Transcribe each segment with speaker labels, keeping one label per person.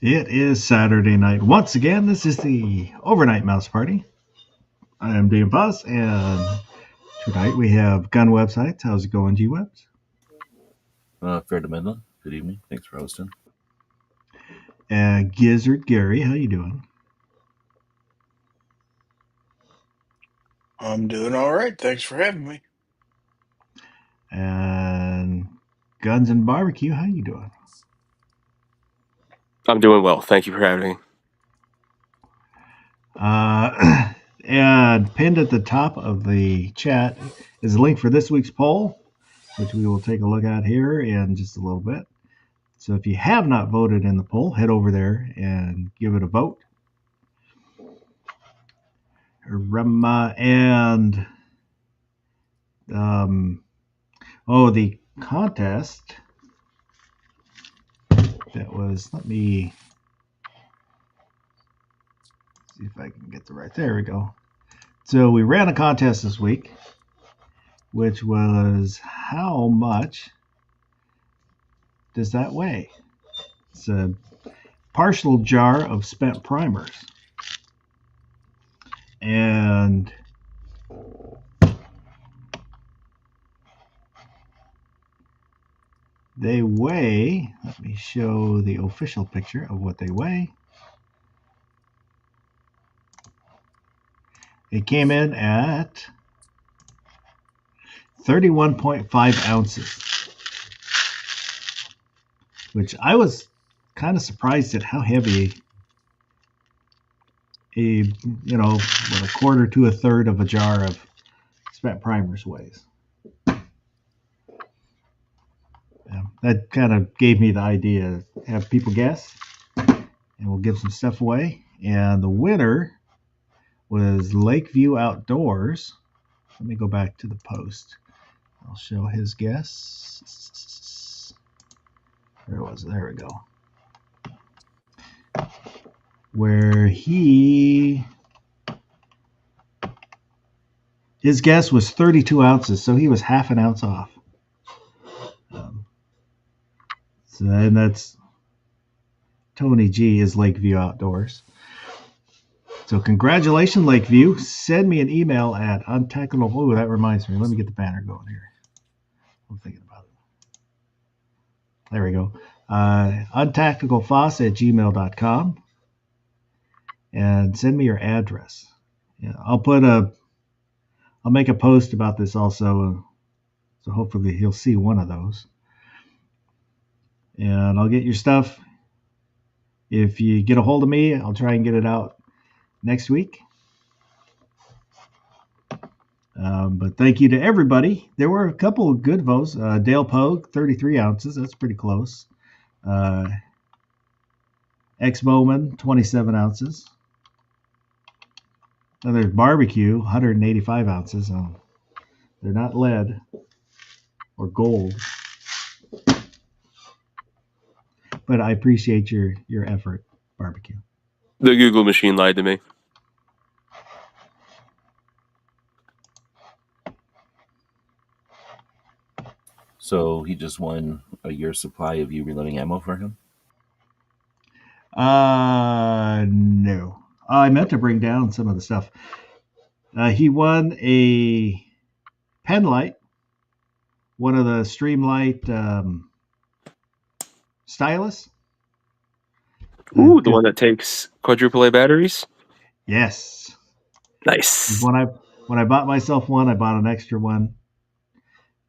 Speaker 1: It is Saturday night. Once again, this is the Overnight Mouse Party. I am Dan Foss, and tonight we have Gun Websites. How's it going, G-Webs?
Speaker 2: Fair to Midland. Good evening. Thanks for hosting.
Speaker 1: Gizzard Gary, how you doing?
Speaker 3: I'm doing all right. Thanks for having me.
Speaker 1: And Guns and Barbecue, how you doing?
Speaker 4: I'm doing well. Thank you for having me.
Speaker 1: And pinned at the top of the chat is a link for this week's poll, which we will take a look at here in just a little bit. So if you have not voted in the poll, head over there and give it a vote. And the contest that was, let me see if I can get the right, there we go. So we ran a contest this week, which was how much does that weigh? It's a partial jar of spent primers. And they weigh, let me show the official picture of what they weigh. It came in at 31.5 ounces, which I was kind of surprised at how heavy a quarter to a third of a jar of spent primers weighs. Yeah, that kind of gave me the idea to have people guess, and we'll give some stuff away. And the winner was Lakeview Outdoors. Let me go back to the post. I'll show his guess. There we go. Where his guess was 32 ounces, so he was half an ounce off. And that's Tony G is Lakeview Outdoors. So congratulations, Lakeview. Send me an email at untactical. Oh, that reminds me. Let me get the banner going here. I'm thinking about it. There we go. untacticalfoss@gmail.com. And send me your address. Yeah, I'll make a post about this also. So hopefully he'll see one of those. And I'll get your stuff. If you get a hold of me, I'll try and get it out next week. But thank you to everybody. There were a couple of good votes. Dale Pogue, 33 ounces. That's pretty close. X Bowman, 27 ounces. And there's Barbecue, 185 ounces. They're not lead or gold. But I appreciate your effort, Barbecue.
Speaker 4: The Google machine lied to me.
Speaker 2: So he just won a year's supply of you reloading ammo for him?
Speaker 1: No. I meant to bring down some of the stuff. He won a pen light, one of the Streamlight stylus.
Speaker 4: Ooh, the one that takes quadruple A batteries?
Speaker 1: Yes.
Speaker 4: Nice.
Speaker 1: When I bought myself one, I bought an extra one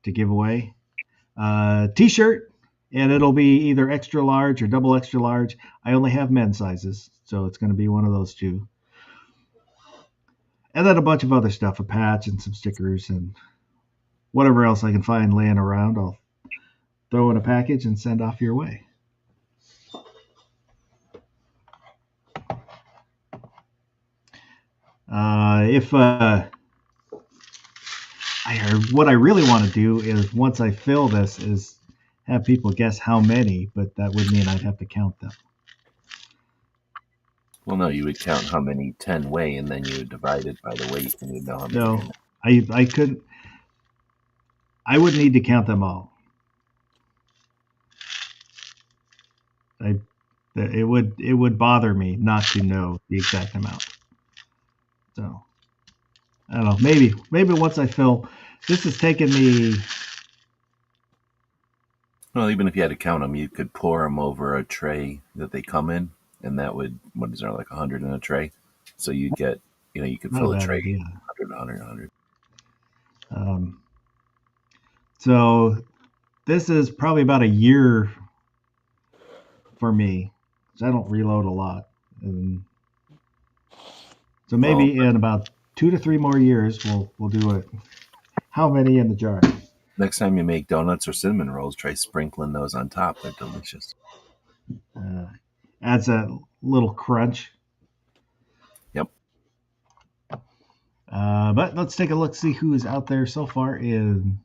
Speaker 1: to give away. T-shirt, and it'll be either extra large or double extra large. I only have men's sizes, so it's going to be one of those two. And then a bunch of other stuff, a patch and some stickers and whatever else I can find laying around, I'll throw in a package and send off your way. What I really want to do is, once I fill this, is have people guess how many, but that would mean I'd have to count them.
Speaker 2: Well, no, you would count how many 10 weigh, and then you would divide it by the weight, and you'd know how many.
Speaker 1: No, I couldn't. I would need to count them all. It would bother me not to know the exact amount. So I don't know. Maybe once I fill, this has taken me.
Speaker 2: Well, even if you had to count them, you could pour them over a tray that they come in, and that would, what is there, like 100 in a tray? So you get, you could
Speaker 1: Not
Speaker 2: fill
Speaker 1: a
Speaker 2: a
Speaker 1: bad
Speaker 2: tray
Speaker 1: idea.
Speaker 2: 100, 100, 100.
Speaker 1: So this is probably about a year for me, because I don't reload a lot. And so maybe in about 2 to 3 more years, we'll do it. How many in the jar?
Speaker 2: Next time you make donuts or cinnamon rolls, try sprinkling those on top. They're delicious.
Speaker 1: Adds a little crunch.
Speaker 2: Yep.
Speaker 1: But let's take a look, see who is out there so far in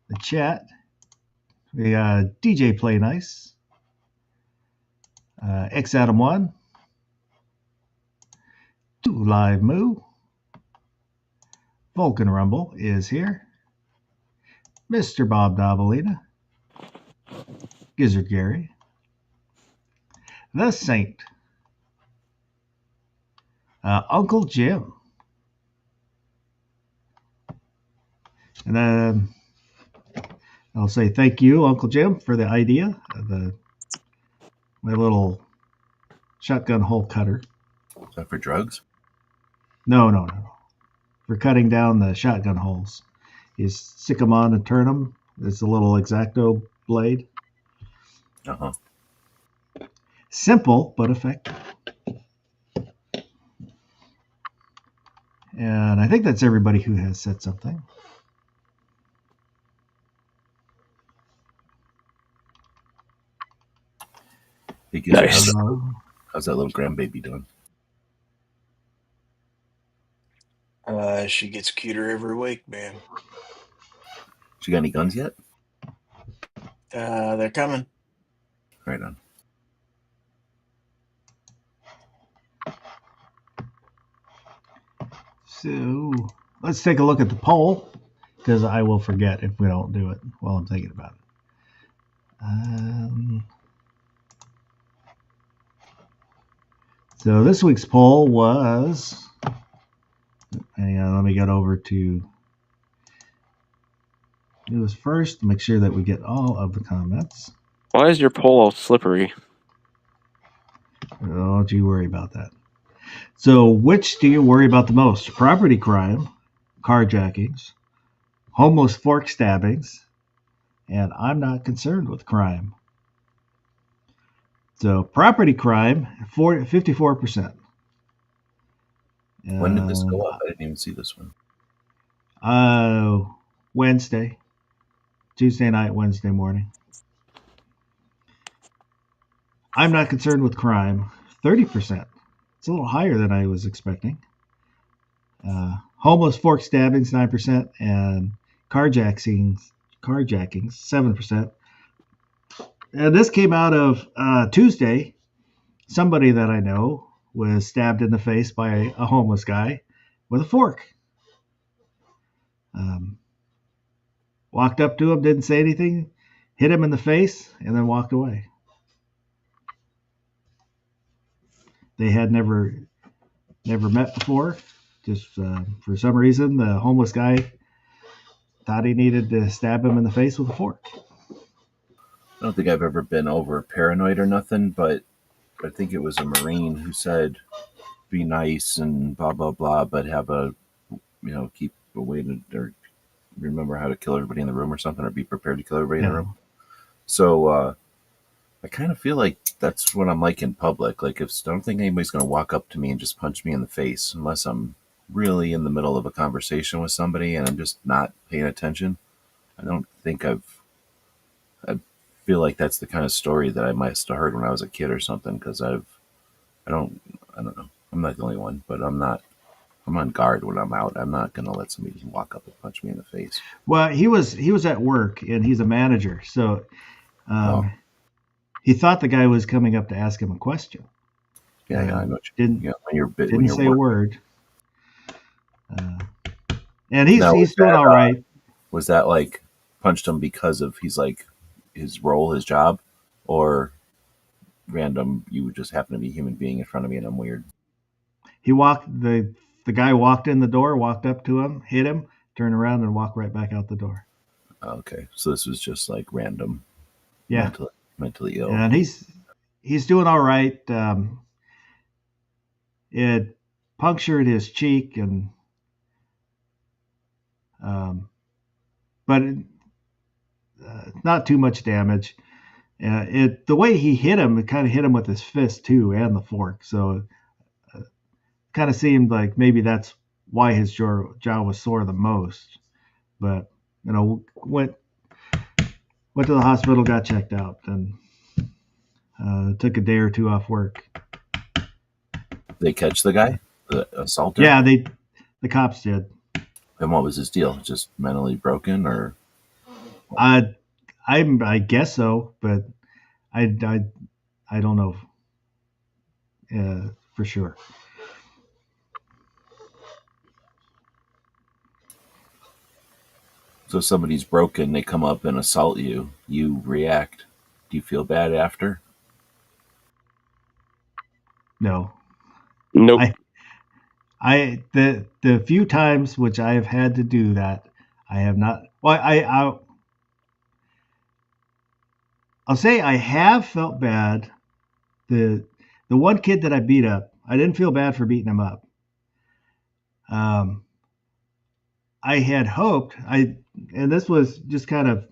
Speaker 1: the chat. We got DJ Play Nice, X Adam 1, 2 Live Moo, Vulcan Rumble is here, Mr. Bob Davalina, Gizzard Gary, The Saint, Uncle Jim, and then I'll say thank you, Uncle Jim, for the idea of my little shotgun hole cutter.
Speaker 2: Is that for drugs?
Speaker 1: No. For cutting down the shotgun holes. You stick them on and turn them. It's a little X-Acto blade.
Speaker 2: Uh-huh.
Speaker 1: Simple, but effective. And I think that's everybody who has said something.
Speaker 4: Nice.
Speaker 2: How's that little grandbaby doing?
Speaker 3: She gets cuter every week, man.
Speaker 2: She got any guns yet?
Speaker 3: They're coming.
Speaker 2: Right on.
Speaker 1: So let's take a look at the poll, because I will forget if we don't do it while I'm thinking about it. So this week's poll was, hang on, let me get over to, it was first to make sure that we get all of the comments.
Speaker 4: Why is your poll all slippery?
Speaker 1: Don't you worry about that. So which do you worry about the most? Property crime, carjackings, homeless fork stabbings, and I'm not concerned with crime. So property crime, 54%.
Speaker 2: When did this go up? I didn't even see this one.
Speaker 1: Wednesday. Tuesday night, Wednesday morning. I'm not concerned with crime, 30%. It's a little higher than I was expecting. Homeless fork stabbings, 9%, and carjackings, 7%. And this came out of Tuesday. Somebody that I know was stabbed in the face by a homeless guy with a fork. Walked up to him, didn't say anything, hit him in the face, and then walked away. They had never met before. Just for some reason, the homeless guy thought he needed to stab him in the face with a fork.
Speaker 2: I don't think I've ever been over paranoid or nothing, but I think it was a Marine who said, be nice and blah, blah, blah, but have keep a way to, or remember how to kill everybody in the room or something, or be prepared to kill everybody in the room. So I kind of feel like that's what I'm like in public. Like, I don't think anybody's going to walk up to me and just punch me in the face unless I'm really in the middle of a conversation with somebody and I'm just not paying attention. I don't think I feel like that's the kind of story that I might have heard when I was a kid or something, because I don't know. I'm not the only one, but I'm on guard when I'm out. I'm not going to let somebody just walk up and punch me in the face.
Speaker 1: Well, he was at work, and he's a manager, so he thought the guy was coming up to ask him a question.
Speaker 2: Yeah, I know.
Speaker 1: Didn't say a word. And he's doing all right.
Speaker 2: Was that like punched him because of his role, his job, or random. You would just happen to be a human being in front of me, and I'm weird.
Speaker 1: He walked the guy walked in the door, walked up to him, hit him, turned around, and walked right back out the door.
Speaker 2: Okay, so this was just like random,
Speaker 1: Yeah,
Speaker 2: mentally ill.
Speaker 1: and he's doing all right. It punctured his cheek, and but not too much damage. The way he hit him, it kind of hit him with his fist too, and the fork. So it kind of seemed like maybe that's why his jaw was sore the most. But went to the hospital, got checked out, and took a day or two off work.
Speaker 2: They catch the guy, the assaulter?
Speaker 1: Yeah, the cops did.
Speaker 2: And what was his deal? Just mentally broken, or?
Speaker 1: I guess so, but I don't know for sure.
Speaker 2: So if somebody's broken, they come up and assault you. You react. Do you feel bad after?
Speaker 1: No.
Speaker 4: Nope.
Speaker 1: The few times which I have had to do that, I have not. Well, I'll say I have felt bad. The one kid that I beat up, I didn't feel bad for beating him up. I had hoped and this was just kind of,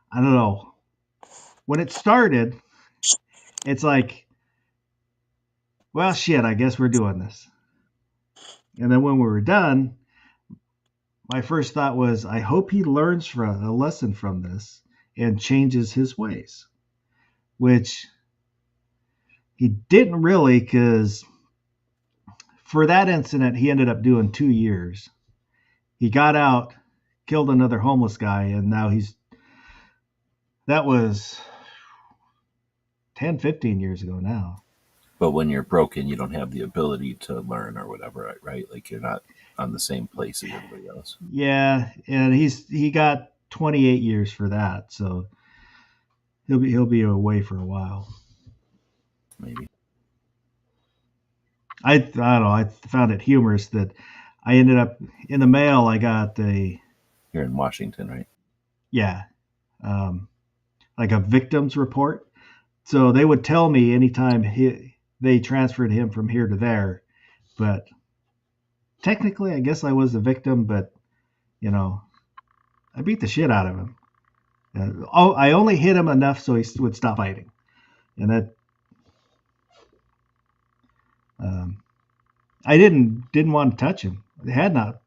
Speaker 1: I don't know. When it started, it's like, well, shit, I guess we're doing this. And then when we were done, my first thought was, I hope he learns a lesson from this and changes his ways, which he didn't really, because for that incident, he ended up doing 2 years. He got out, killed another homeless guy, and now that was 10, 15 years ago now.
Speaker 2: But when you're broken, you don't have the ability to learn or whatever, right? Like you're not on the same place as everybody else.
Speaker 1: Yeah, and he got 28 years for that, so he'll be away for a while.
Speaker 2: Maybe.
Speaker 1: I don't know. I found it humorous that I ended up in the mail. I got
Speaker 2: You're in Washington, right?
Speaker 1: Yeah, like a victim's report. So they would tell me anytime they transferred him from here to there, but technically, I guess I was the victim. But I beat the shit out of him. I only hit him enough so he would stop fighting, and that. I didn't want to touch him. I had not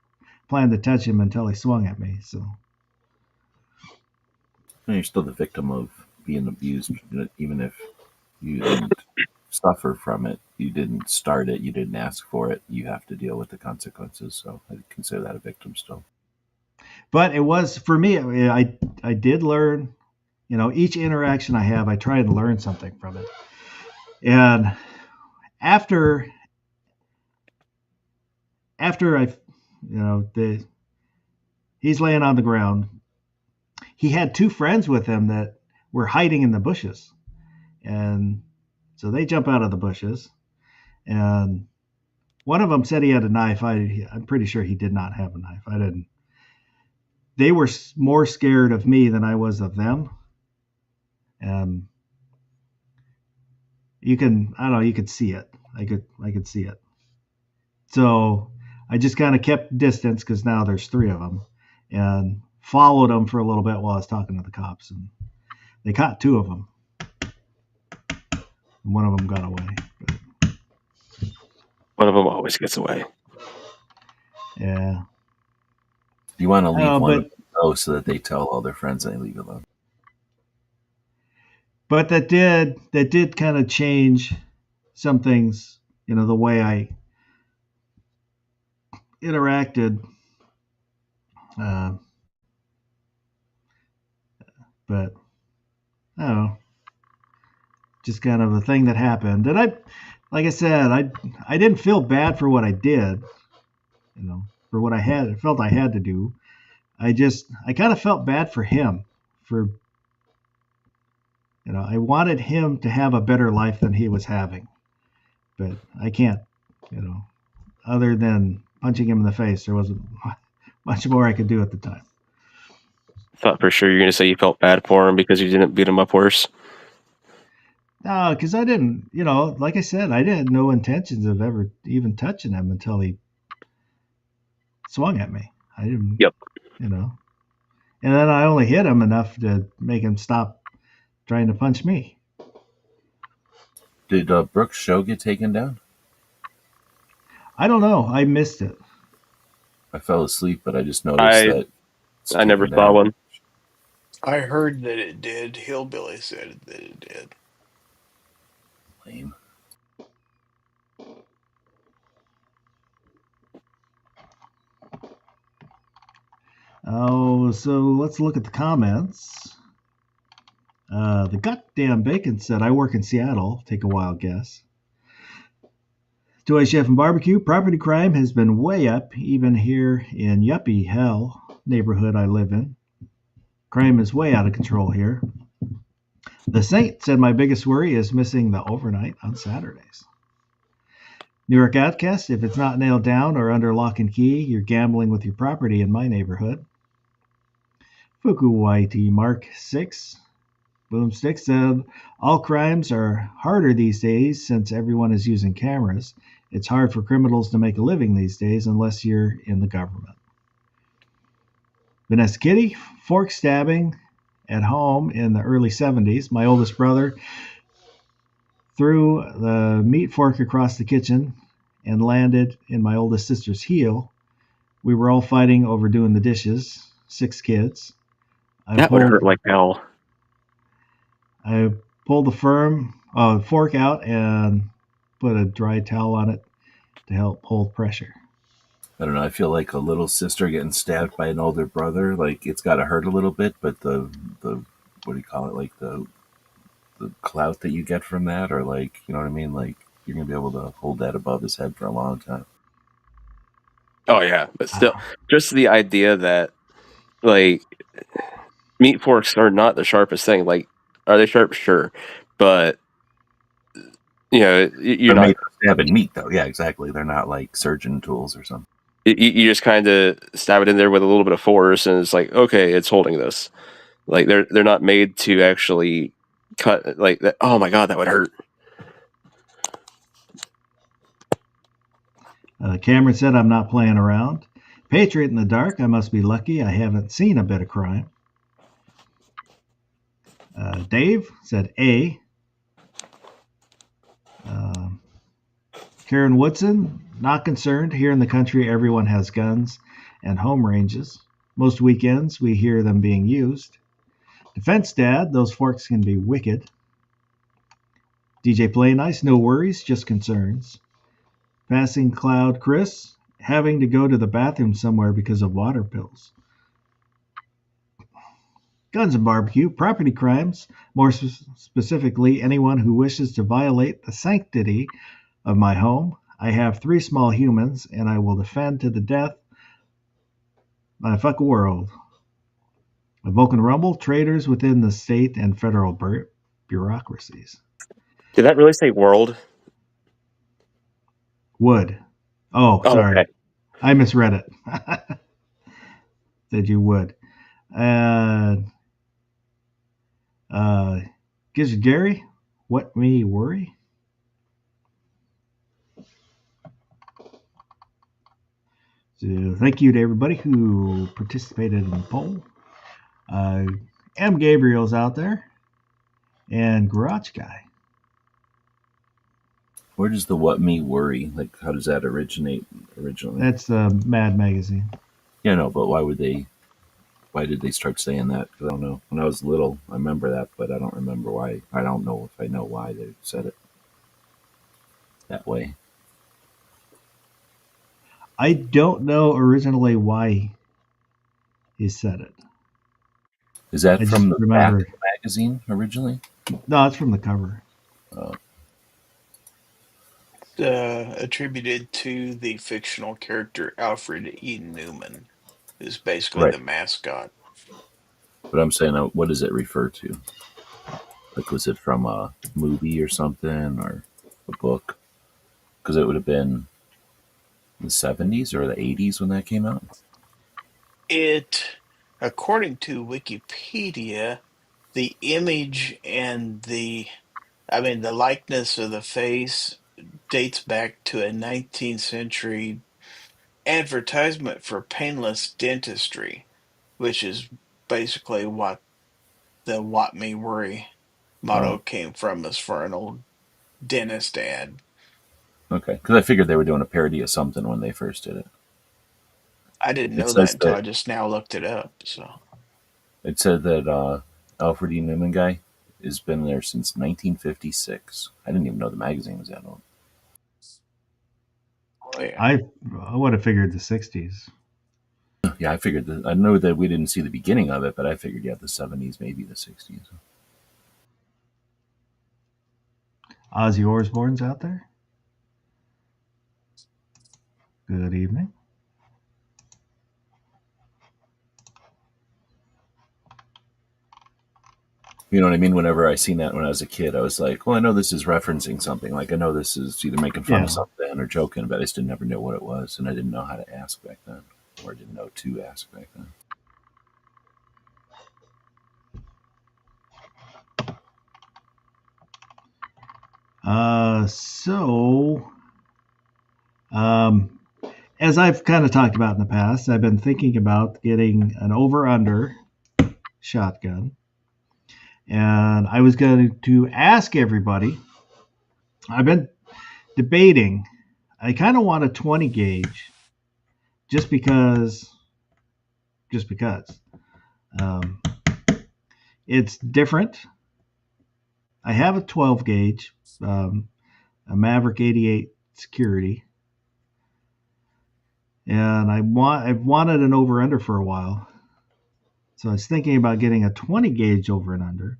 Speaker 1: planned to touch him until he swung at me. So.
Speaker 2: And you're still the victim of being abused, even if you didn't suffer from it. You didn't start it. You didn't ask for it. You have to deal with the consequences. So I consider that a victim still.
Speaker 1: But it was, for me, I did learn, each interaction I have, I try and learn something from it. And after he's laying on the ground, he had 2 friends with him that were hiding in the bushes. And so they jump out of the bushes, and one of them said he had a knife. I'm pretty sure he did not have a knife. I didn't. They were more scared of me than I was of them. And you could see it. I could see it. So I just kind of kept distance, because now there's 3 of them, and followed them for a little bit while I was talking to the cops, and they caught 2 of them. And one of them got away. But
Speaker 4: one of them always gets away.
Speaker 1: Yeah.
Speaker 2: You want to leave one of them go so that they tell all their friends and they leave alone.
Speaker 1: But that did kind of change some things, the way I interacted. But I don't know, just kind of a thing that happened. And like I said, I didn't feel bad for what I did, for what I felt I had to do. I kind of felt bad for him, I wanted him to have a better life than he was having, but I can't. Other than punching him in the face, there wasn't much more I could do at the time.
Speaker 4: Thought for sure you're going to say you felt bad for him because you didn't beat him up worse.
Speaker 1: No, because I didn't, like I said, I had no intentions of ever even touching him until he swung at me. I didn't,
Speaker 4: Yep.
Speaker 1: And then I only hit him enough to make him stop trying to punch me.
Speaker 2: Did Brooks' show get taken down?
Speaker 1: I don't know. I missed it.
Speaker 2: I fell asleep, but I just noticed that it's
Speaker 4: I never
Speaker 2: taken
Speaker 4: saw
Speaker 2: down.
Speaker 4: one.
Speaker 3: I heard that it did. Hillbilly said that it did.
Speaker 2: Lame.
Speaker 1: Oh, so let's look at the comments. The goddamn bacon said, I work in Seattle. Take a wild guess. Toy Chef and Barbecue, property crime has been way up, even here in yuppie hell neighborhood I live in. Crime is way out of control here. The Saint said, my biggest worry is missing the overnight on Saturdays. New York Outcast, if it's not nailed down or under lock and key, you're gambling with your property in my neighborhood. Fuku YT Mark 6. Boomstick said, all crimes are harder these days since everyone is using cameras. It's hard for criminals to make a living these days unless you're in the government. Vanessa Kitty, fork stabbing at home in the early 70s. My oldest brother threw the meat fork across the kitchen and landed in my oldest sister's heel. We were all fighting over doing the dishes. 6 kids.
Speaker 4: That would hurt like hell.
Speaker 1: I pulled the fork out and put a dry towel on it to help hold pressure.
Speaker 2: I don't know. I feel like a little sister getting stabbed by an older brother. Like it's got to hurt a little bit, but the what do you call it? Like the clout that you get from that, or like you know what I mean? Like you're gonna be able to hold that above his head for a long time.
Speaker 4: Oh yeah, but still, just the idea that like meat forks are not the sharpest thing. Like, are they sharp? Sure, but you're
Speaker 2: They're
Speaker 4: not
Speaker 2: made for stabbing meat, though. Yeah, exactly. They're not like surgeon tools or something.
Speaker 4: You just kind of stab it in there with a little bit of force, and it's like, okay, it's holding this. Like they're not made to actually cut like that. Oh my god, that would hurt.
Speaker 1: Cameron said, I'm not playing around. Patriot in the dark, I must be lucky. I haven't seen a bit of crime. Dave said A. Karen Woodson, not concerned. Here in the country, everyone has guns and home ranges. Most weekends, we hear them being used. Defense Dad, those forks can be wicked. DJ Play Nice, no worries, just concerns. Passing Cloud Chris, having to go to the bathroom somewhere because of water pills. Guns and Barbecue, property crimes, more specifically, anyone who wishes to violate the sanctity of my home. I have 3 small humans, and I will defend to the death my fuck world. A Vulcan Rumble, traitors within the state and federal bureaucracies.
Speaker 4: Did that really say world?
Speaker 1: Would. Oh, sorry.
Speaker 4: Okay.
Speaker 1: I misread it. Said you would. Gives Gary, what me worry? So thank you to everybody who participated in the poll. M. Gabriel's out there. And Garage Guy.
Speaker 2: Where does the what me worry? Like, how does that originate originally?
Speaker 1: That's Mad Magazine.
Speaker 2: Yeah, no, but why did they start saying that? Because I don't know. When I was little, I remember that, but I don't remember why. I don't know if I know why they said it that way.
Speaker 1: I don't know originally why he said it.
Speaker 2: Is that from the back of the magazine originally?
Speaker 1: No, it's from the cover.
Speaker 3: Attributed to the fictional character Alfred E. Newman, who's basically
Speaker 2: Right.
Speaker 3: the mascot.
Speaker 2: But I'm saying, what does it refer to? Like, was it from a movie or something, or a book? Because it would have been the 70s or the 80s when that came out.
Speaker 3: According to Wikipedia, the image and the likeness of the face dates back to a 19th century advertisement for painless dentistry, which is basically what the "What Me Worry" motto
Speaker 2: Oh,
Speaker 3: came from, is for an old dentist ad.
Speaker 2: okay. Because I figured they were doing a parody of something when they first did it.
Speaker 3: I didn't
Speaker 2: It
Speaker 3: know that
Speaker 2: says
Speaker 3: until
Speaker 2: that
Speaker 3: I just now looked it up. So
Speaker 2: it said that Alfred E. Newman guy has been there since 1956. I didn't even know the magazine was that old.
Speaker 3: oh yeah.
Speaker 1: I would have figured the 60s.
Speaker 2: Yeah, I figured that. I know that we didn't see the beginning of it, but I figured the 70s, maybe the 60s.
Speaker 1: Ozzy Osbourne's out there. Good evening.
Speaker 2: You know what I mean? Whenever I seen that when I was a kid, I was like, well, I know this is referencing something. Like, I know this is either making fun of something or joking, but I just didn't ever know what it was. And I didn't know how to ask back then, or didn't know to ask back then.
Speaker 1: As I've kind of talked about in the past, I've been thinking about getting an over-under shotgun. And I was going to ask everybody, I've been debating, I kind of want a 20 gauge just because it's different. I have a 12 gauge, a Maverick 88 security, and I've wanted an over under for a while. So I was thinking about getting a 20 gauge over and under,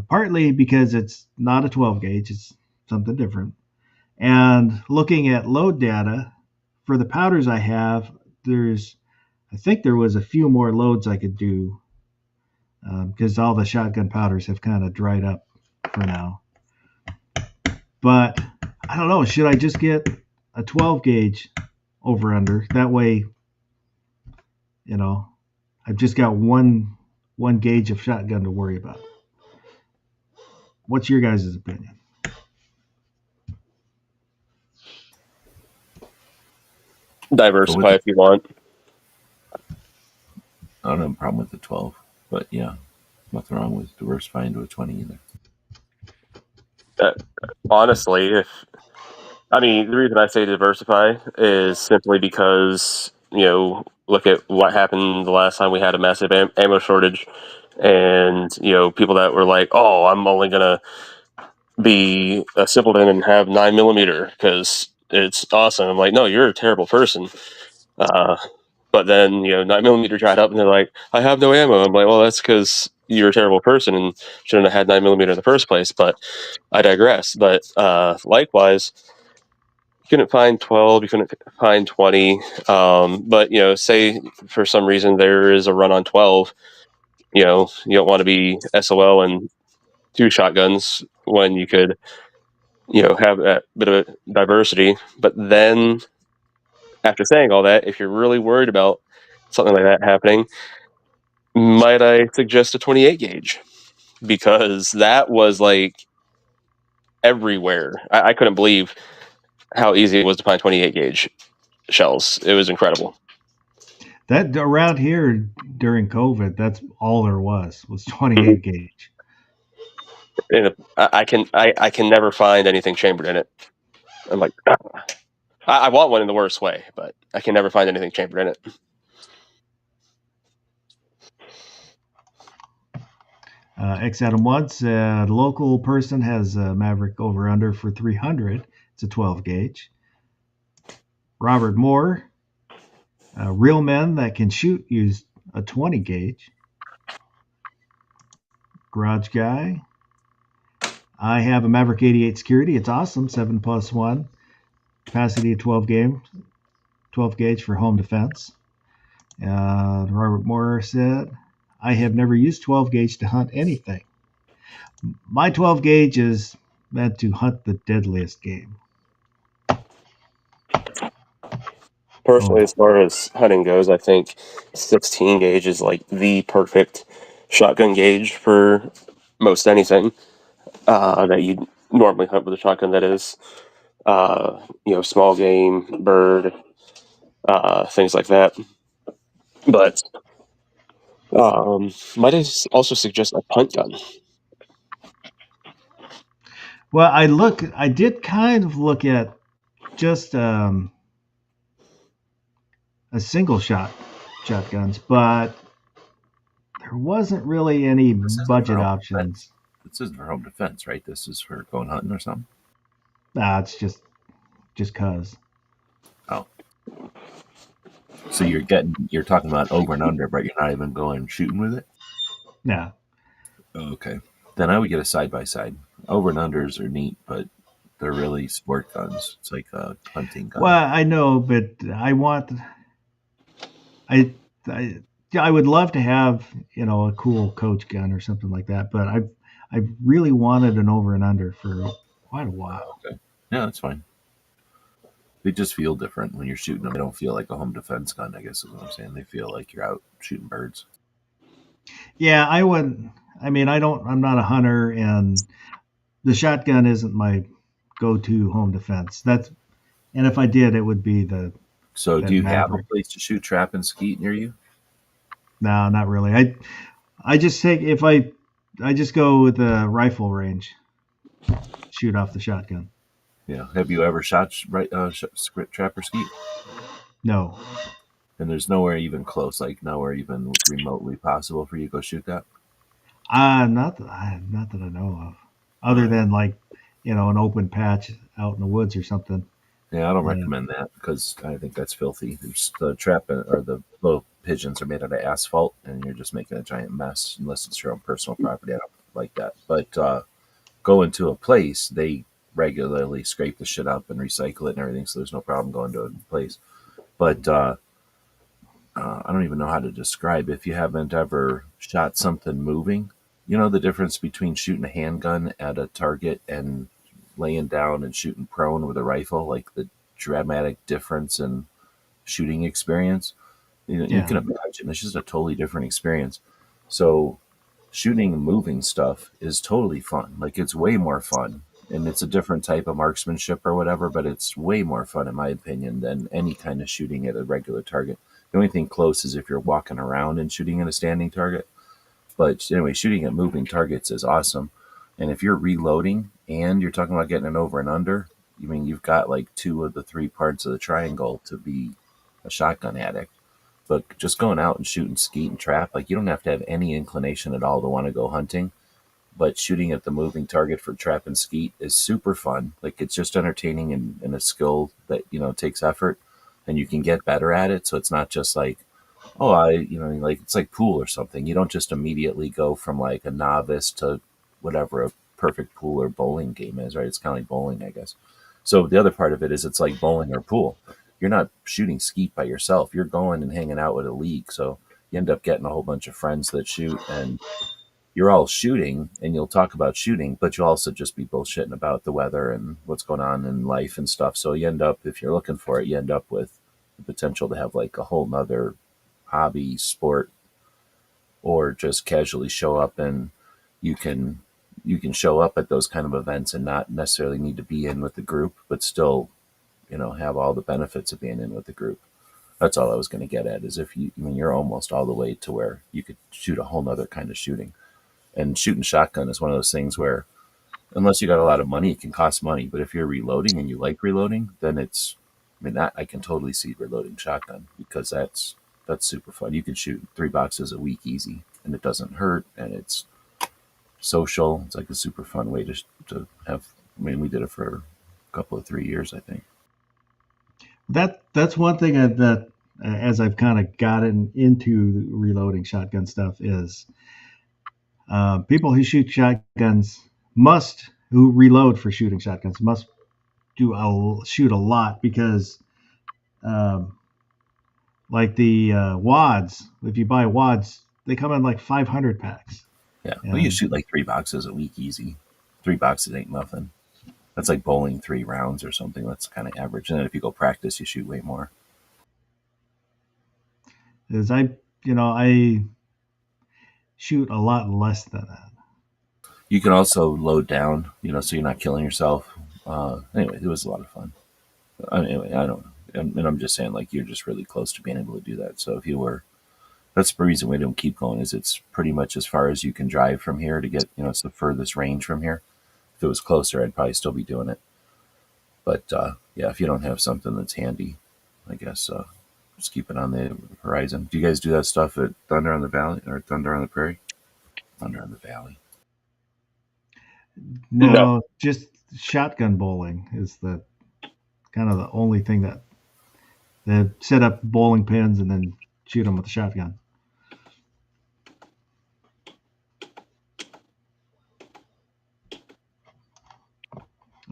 Speaker 1: partly because it's not a 12 gauge, it's something different. And looking at load data for the powders I have, I think there was a few more loads I could do because all the shotgun powders have kind of dried up for now. But I don't know, should I just get a 12 gauge over under? That way, I've just got one gauge of shotgun to worry about. What's your guys' opinion?
Speaker 4: Diversify if you want.
Speaker 2: I don't have a problem with the 12, but yeah, nothing wrong with diversifying to a 20 either.
Speaker 4: Honestly, the reason I say diversify is simply because, look at what happened the last time we had a massive ammo shortage, and, people that were like, oh, I'm only going to be a simpleton and have 9mm because it's awesome. I'm like, no, you're a terrible person. But then, 9mm dried up and they're like, I have no ammo. I'm like, well, that's because you're a terrible person and shouldn't have had 9mm in the first place. But I digress. But likewise, you couldn't find 12, you couldn't find 20. But, say for some reason there is a run on 12, you don't want to be SOL and 2 shotguns when you could, have that bit of diversity. But then after saying all that, if you're really worried about something like that happening, might I suggest a 28 gauge? Because that was like everywhere. I couldn't believe how easy it was to find 28 gauge shells. It was incredible.
Speaker 1: That around here during COVID, that's all there was 28 gauge.
Speaker 4: And I can never find anything chambered in it. I'm like, I want one in the worst way, but I can never find anything chambered in it.
Speaker 1: X Adam Woods, a local person has a Maverick over under for 300. It's a 12 gauge. Robert Moore, real men that can shoot, use a 20 gauge. Garage Guy, I have a Maverick 88 security. It's awesome. 7+1 capacity of 12 gauge for home defense. Robert Moore said, I have never used 12 gauge to hunt anything. My 12 gauge is meant to hunt the deadliest game.
Speaker 4: Personally,
Speaker 1: Oh,
Speaker 4: as far as hunting goes, I think 16 gauge is like the perfect shotgun gauge for most anything that you normally hunt with a shotgun. That is, small game, bird, things like that. But might I also suggest a punt gun?
Speaker 1: well, I did kind of look at just a single shotguns, but there wasn't really any
Speaker 2: This isn't for
Speaker 1: budget
Speaker 2: home
Speaker 1: options.
Speaker 2: defense. This isn't for home defense, right? This is for going hunting or something.
Speaker 1: Nah, it's just cause.
Speaker 2: Oh, so you're talking about over and under, but you're not even going shooting with it.
Speaker 1: Yeah.
Speaker 2: Oh, okay, then I would get a side by side. Over and unders are neat, but they're really sport guns. It's like a hunting gun.
Speaker 1: Well, I know, but I I I would love to have a cool coach gun or something like that, but I've really wanted an over and under for quite a while.
Speaker 2: Okay, yeah, that's fine. They just feel different when you're shooting them. They don't feel like a home defense gun, I guess is what I'm saying. They feel like you're out shooting birds.
Speaker 1: Yeah, I would. I mean, I'm not a hunter, and the shotgun isn't my go-to home defense. And if I did, it would be
Speaker 2: So, do
Speaker 1: that
Speaker 2: you have a
Speaker 1: Maverick.
Speaker 2: place to shoot trap and skeet near you?
Speaker 1: No, not really. I just take if I just go with the rifle range, shoot off the shotgun.
Speaker 2: Yeah. Have you ever shot trap or skeet?
Speaker 1: No,
Speaker 2: And there's nowhere even close, like nowhere even remotely possible for you to go shoot that.
Speaker 1: not that I know of,
Speaker 2: All
Speaker 1: other
Speaker 2: right.
Speaker 1: than like an open patch out in the woods or something.
Speaker 2: Yeah, I don't
Speaker 1: Yeah,
Speaker 2: recommend that because I think that's filthy. There's the trap or the little pigeons are made out of asphalt, and you're just making a giant mess unless it's your own personal property. I don't like that. But go into a place, they regularly scrape the shit up and recycle it and everything, so there's no problem going to a place. But I don't even know how to describe if you haven't ever shot something moving. You know the difference between shooting a handgun at a target and laying down and shooting prone with a rifle, like the dramatic difference in shooting experience. You
Speaker 1: yeah,
Speaker 2: can imagine it's just a totally different experience. So shooting moving stuff is totally fun. Like it's way more fun. And it's a different type of marksmanship or whatever, but it's way more fun, in my opinion, than any kind of shooting at a regular target. The only thing close is if you're walking around and shooting at a standing target. But anyway, shooting at moving targets is awesome. And if you're reloading and you're talking about getting an over and under, you mean you've got like two of the three parts of the triangle to be a shotgun addict. But just going out and shooting skeet and trap, like you don't have to have any inclination at all to want to go hunting. But shooting at the moving target for trap and skeet is super fun. Like it's just entertaining and a skill that, takes effort and you can get better at it. So it's not just like, oh, like it's like pool or something. You don't just immediately go from like a novice to whatever a perfect pool or bowling game is, right? It's kind of like bowling, I guess. So the other part of it is it's like bowling or pool. You're not shooting skeet by yourself. You're going and hanging out with a league. So you end up getting a whole bunch of friends that shoot and you're all shooting and you'll talk about shooting, but you'll also just be bullshitting about the weather and what's going on in life and stuff. So you end up, if you're looking for it, you end up with the potential to have like a whole nother hobby, sport, or just casually show up and you can show up at those kind of events and not necessarily need to be in with the group, but still, have all the benefits of being in with the group. That's all I was going to get at is if you're almost all the way to where you could shoot a whole nother kind of shooting. And shooting shotgun is one of those things where unless you got a lot of money, it can cost money. But if you're reloading and you like reloading, then that I can totally see reloading shotgun because that's super fun. You can shoot 3 boxes a week easy, and it doesn't hurt, and it's social. It's like a super fun way to have. I mean, we did it for a couple of 3 years, I think.
Speaker 1: that's one thing that as I've kind of gotten into reloading shotgun stuff is people who shoot shotguns who reload for shooting shotguns must shoot a lot because um, like the wads, if you buy wads, they come in like 500 packs.
Speaker 2: Yeah, well, you shoot like 3 boxes a week easy. 3 boxes ain't nothing. That's like bowling 3 rounds or something. That's kind of average. And then if you go practice, you shoot way more.
Speaker 1: Because I shoot a lot less than that.
Speaker 2: You can also load down, so you're not killing yourself. Anyway, it was a lot of fun. Anyway, I don't know. And I'm just saying, like, you're just really close to being able to do that. So if you were, that's the reason we don't keep going, is it's pretty much as far as you can drive from here to get, it's the furthest range from here. If it was closer, I'd probably still be doing it. But yeah, if you don't have something that's handy, I guess just keep it on the horizon. Do you guys do that stuff at Thunder on the Valley or Thunder on the Prairie? Thunder on the Valley.
Speaker 1: No, just shotgun bowling is the kind of the only thing that they set up bowling pins and then shoot them with a shotgun.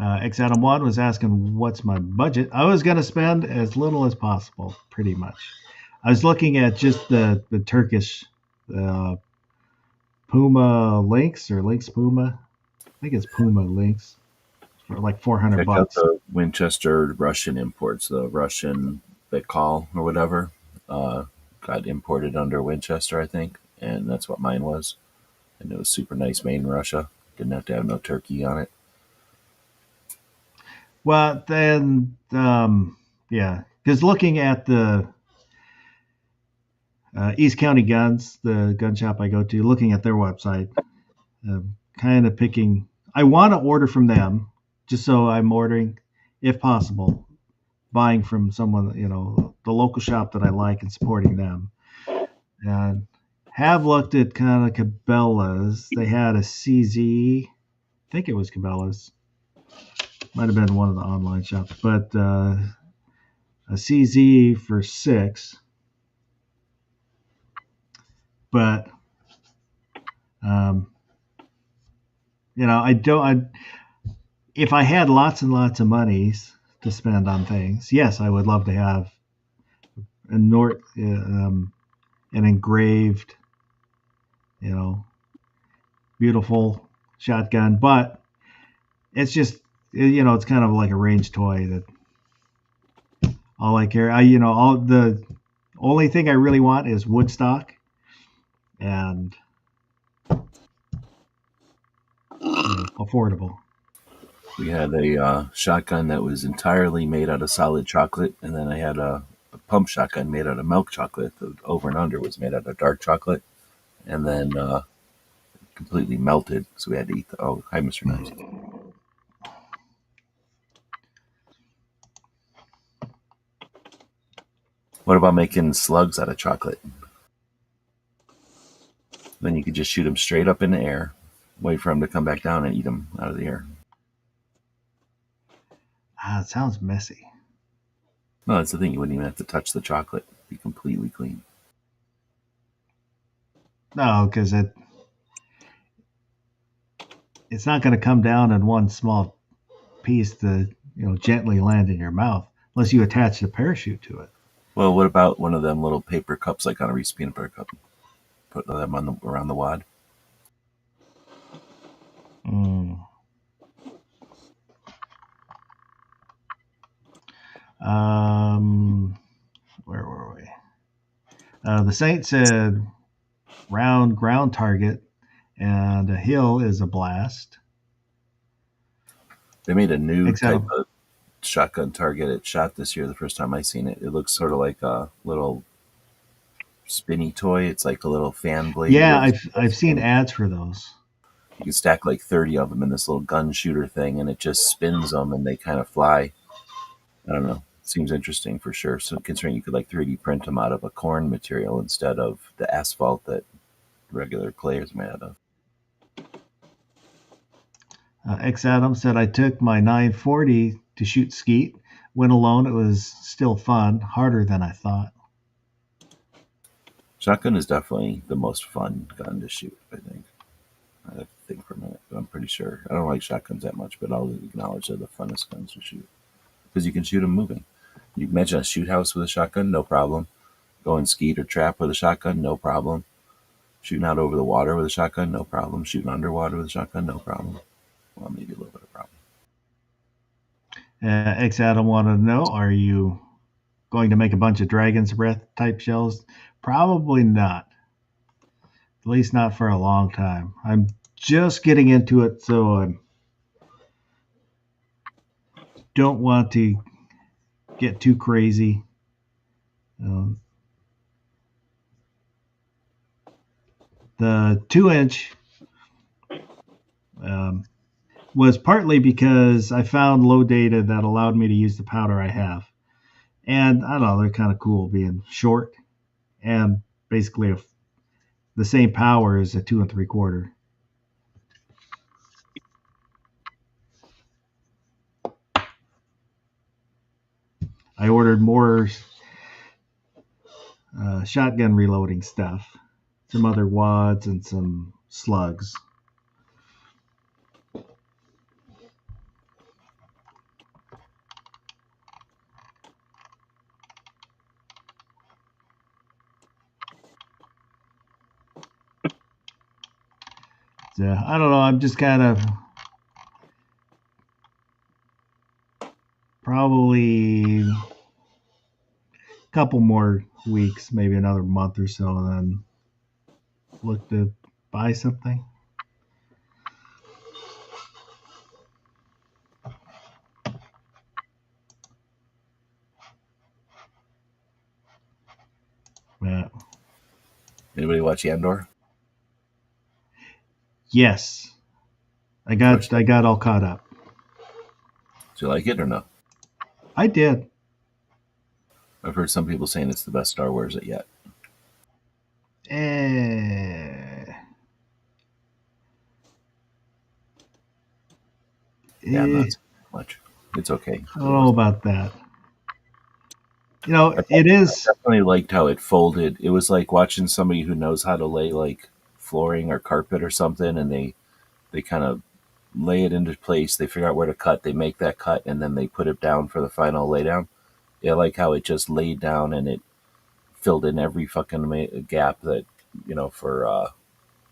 Speaker 1: X Adam 1 was asking, what's my budget? I was going to spend as little as possible, pretty much. I was looking at just the Turkish Puma Lynx or Lynx Puma. I think it's Puma Lynx for like $400.
Speaker 2: Check out the Winchester Russian imports, the Russian Baikal or whatever. Got imported under Winchester, I think, and that's what mine was. And it was super nice, made in Russia. Didn't have to have no turkey on it.
Speaker 1: Well, then, yeah, because looking at the East County Guns, the gun shop I go to, looking at their website, kind of picking. I want to order from them, just so I'm ordering, if possible, buying from someone, the local shop that I like and supporting them. And have looked at kind of Cabela's. They had a CZ, I think it was Cabela's. Might have been one of the online shops, but a CZ for $6. But I don't. If I had lots and lots of monies to spend on things, yes, I would love to have an engraved, beautiful shotgun. But it's just, it's kind of like a range toy that all I care. All the only thing I really want is woodstock and affordable.
Speaker 2: We had a shotgun that was entirely made out of solid chocolate, and then I had a pump shotgun made out of milk chocolate. The over and under was made out of dark chocolate, and then completely melted. So we had to eat the. Oh, hi, Mr. Nice. What about making slugs out of chocolate? Then you could just shoot them straight up in the air, wait for them to come back down, and eat them out of the air.
Speaker 1: It sounds messy.
Speaker 2: No, that's the thing. You wouldn't even have to touch the chocolate. It'd be completely clean.
Speaker 1: No, because it's not going to come down in one small piece to gently land in your mouth unless you attach the parachute to it.
Speaker 2: Well, what about one of them little paper cups, like on a Reese's peanut butter cup? Put them on around the wad.
Speaker 1: Where were we? The Saint said round ground target and a hill is a blast.
Speaker 2: They made a new type of shotgun target at SHOT this year. The first time I seen it, it looks sort of like a little spinny toy. It's like a little fan blade.
Speaker 1: Yeah, I've seen ads for those.
Speaker 2: You can stack like 30 of them in this little gun shooter thing, and it just spins them, and they kind of fly. I don't know. It seems interesting for sure. So considering you could like 3D print them out of a corn material instead of the asphalt that regular clay is made out of.
Speaker 1: X Adam said, I took my 940 to shoot skeet. Went alone. It was still fun, harder than I thought.
Speaker 2: Shotgun is definitely the most fun gun to shoot, I think. I have to think for a minute, but I'm pretty sure. I don't like shotguns that much, but I'll acknowledge they're the funnest guns to shoot. Because you can shoot them moving. You can imagine a shoot house with a shotgun, no problem. Go and skeet or trap with a shotgun, no problem. Shooting out over the water with a shotgun, no problem. Shooting underwater with a shotgun, no problem. Well, maybe a little bit of problem.
Speaker 1: X Adam wanted to know: are you going to make a bunch of Dragon's Breath type shells? Probably not. At least not for a long time. I'm just getting into it, so I don't want to get too crazy. The 2-inch was partly because I found low data that allowed me to use the powder I have. And I don't know, they're kind of cool being short and basically the same power as a 2 3/4. I ordered more shotgun reloading stuff, some other wads, and some slugs. So, I don't know, I'm just kind of probably a couple more weeks, maybe another month or so, and then look to buy something. Yeah.
Speaker 2: Anybody watch Andor?
Speaker 1: Yes, I got all caught up.
Speaker 2: Do you like it or no?
Speaker 1: I did.
Speaker 2: I've heard some people saying it's the best Star Wars yet. Yeah, not so much. It's okay.
Speaker 1: I don't know about that. You know, it is.
Speaker 2: I definitely liked how it folded. It was like watching somebody who knows how to lay like flooring or carpet or something, and they kind of lay it into place. They figure out where to cut. They make that cut, and then they put it down for the final laydown. Yeah, I like how it just laid down and it filled in every fucking gap that, for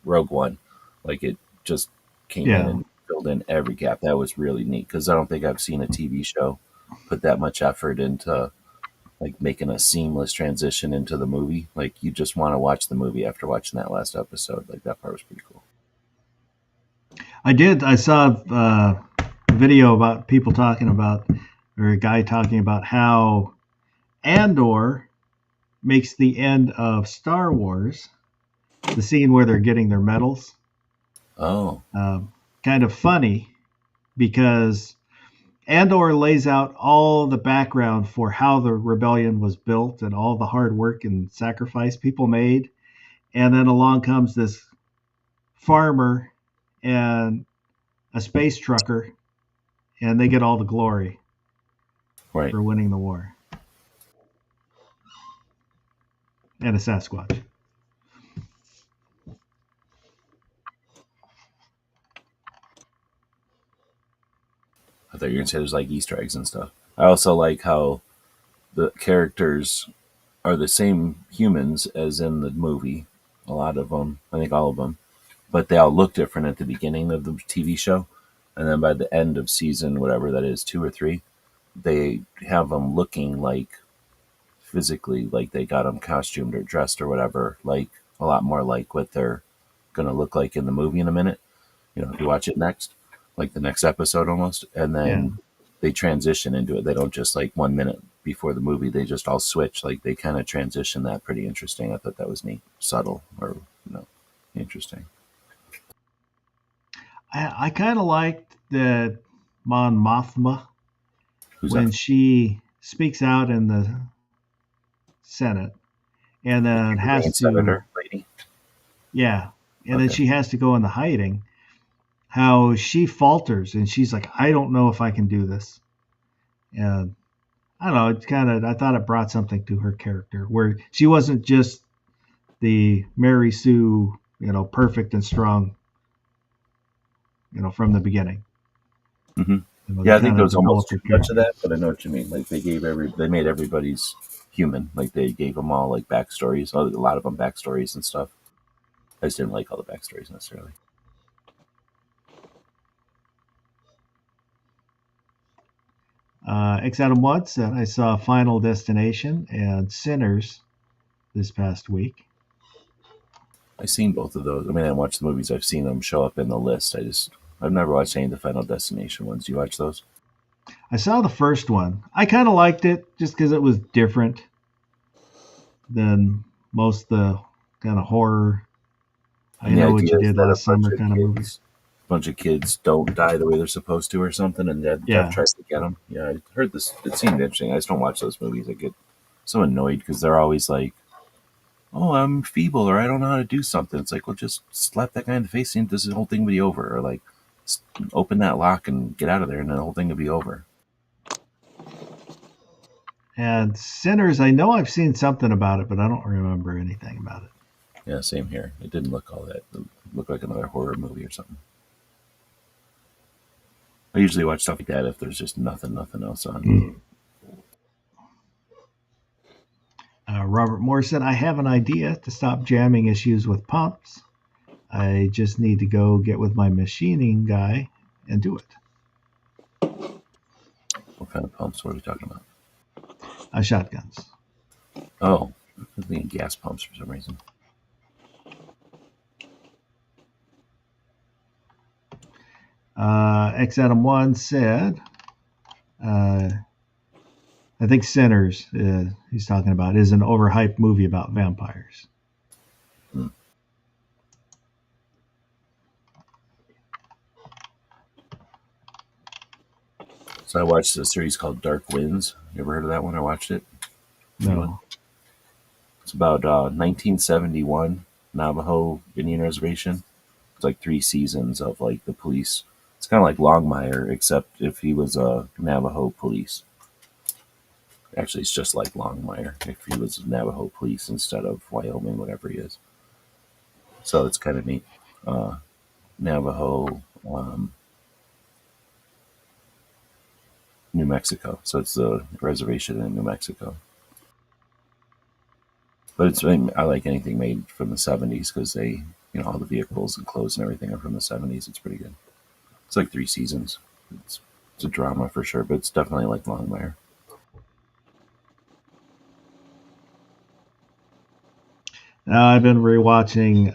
Speaker 2: Rogue One. Like it just came in and filled in every gap. That was really neat because I don't think I've seen a TV show put that much effort into like making a seamless transition into the movie. Like you just want to watch the movie after watching that last episode. Like that part was pretty cool.
Speaker 1: I did. I saw a video about people talking about, or a guy talking about how Andor makes the end of Star Wars, the scene where they're getting their medals, kind of funny because Andor lays out all the background for how the rebellion was built and all the hard work and sacrifice people made. And then along comes this farmer and a space trucker, and they get all the glory for winning the war. And a Sasquatch.
Speaker 2: I thought you were going to say there's like Easter eggs and stuff. I also like how the characters are the same humans as in the movie. A lot of them, I think all of them, but they all look different at the beginning of the TV show. And then by the end of season, whatever that is, 2 or 3, they have them looking like physically, like they got them costumed or dressed or whatever, like a lot more like what they're going to look like in the movie in a minute. If you watch it next, like the next episode almost, and then they transition into it. They don't just like 1 minute before the movie, they just all switch. Like they kind of transition that pretty interesting. I thought that was neat, subtle, or interesting.
Speaker 1: I kind of liked that Mon Mothma when
Speaker 2: that?
Speaker 1: she speaks out in the Senate and then has to
Speaker 2: Senator lady.
Speaker 1: Yeah. And then she has to go into hiding. How she falters and she's like, I don't know if I can do this. And I don't know, it's I thought it brought something to her character where she wasn't just the Mary Sue, perfect and strong, from the beginning.
Speaker 2: Mm-hmm. Yeah, I think there was almost too much of that, but I know what you mean. Like they made everybody's human. Like they gave them all like backstories, a lot of them backstories and stuff. I just didn't like all the backstories necessarily.
Speaker 1: X Adam One said, I saw Final Destination and Sinners this past week.
Speaker 2: I've seen both of those. I mean, I watched the movies. I've seen them show up in the list. I've never watched any of the Final Destination ones. You watch those?
Speaker 1: I saw the first one. I kind of liked it just because it was different than most of the kind of horror. I
Speaker 2: And the
Speaker 1: know what
Speaker 2: idea
Speaker 1: you
Speaker 2: is
Speaker 1: did
Speaker 2: that
Speaker 1: last summer kind of movies.
Speaker 2: A bunch of kids don't die the way they're supposed to, or something, and Death
Speaker 1: Yeah.
Speaker 2: tries to get them. Yeah, I heard this. It seemed interesting. I just don't watch those movies. I get so annoyed because they're always like, "Oh, I'm feeble," or "I don't know how to do something." It's like, well, just slap that guy in the face and this whole thing will be over, or like, open that lock and get out of there, and the whole thing will be over.
Speaker 1: And Sinners, I know I've seen something about it, but I don't remember anything about it.
Speaker 2: Yeah, same here. It didn't look all that. It looked like another horror movie or something. I usually watch stuff like that if there's just nothing else on.
Speaker 1: Robert Moore said, I have an idea to stop jamming issues with pumps. I just need to go get with my machining guy and do it.
Speaker 2: What kind of pumps? What are we talking about?
Speaker 1: Shotguns.
Speaker 2: Oh, I'm thinking gas pumps for some reason.
Speaker 1: X Adam 1 said, I think Sinners, he's talking about, is an overhyped movie about vampires.
Speaker 2: So I watched a series called Dark Winds. You ever heard of that one? I watched it.
Speaker 1: No.
Speaker 2: It's about 1971 Navajo Indian Reservation. It's like 3 seasons of like the police. It's kind of like Longmire, except if he was a Navajo police. Actually, it's just like Longmire if he was Navajo police instead of Wyoming, whatever he is. So it's kind of neat. Navajo, New Mexico. So it's the reservation in New Mexico. But I like anything made from the 70s because they, all the vehicles and clothes and everything are from the 70s. It's pretty good. It's like 3 seasons. It's a drama for sure, but it's definitely like Longmire.
Speaker 1: I've been rewatching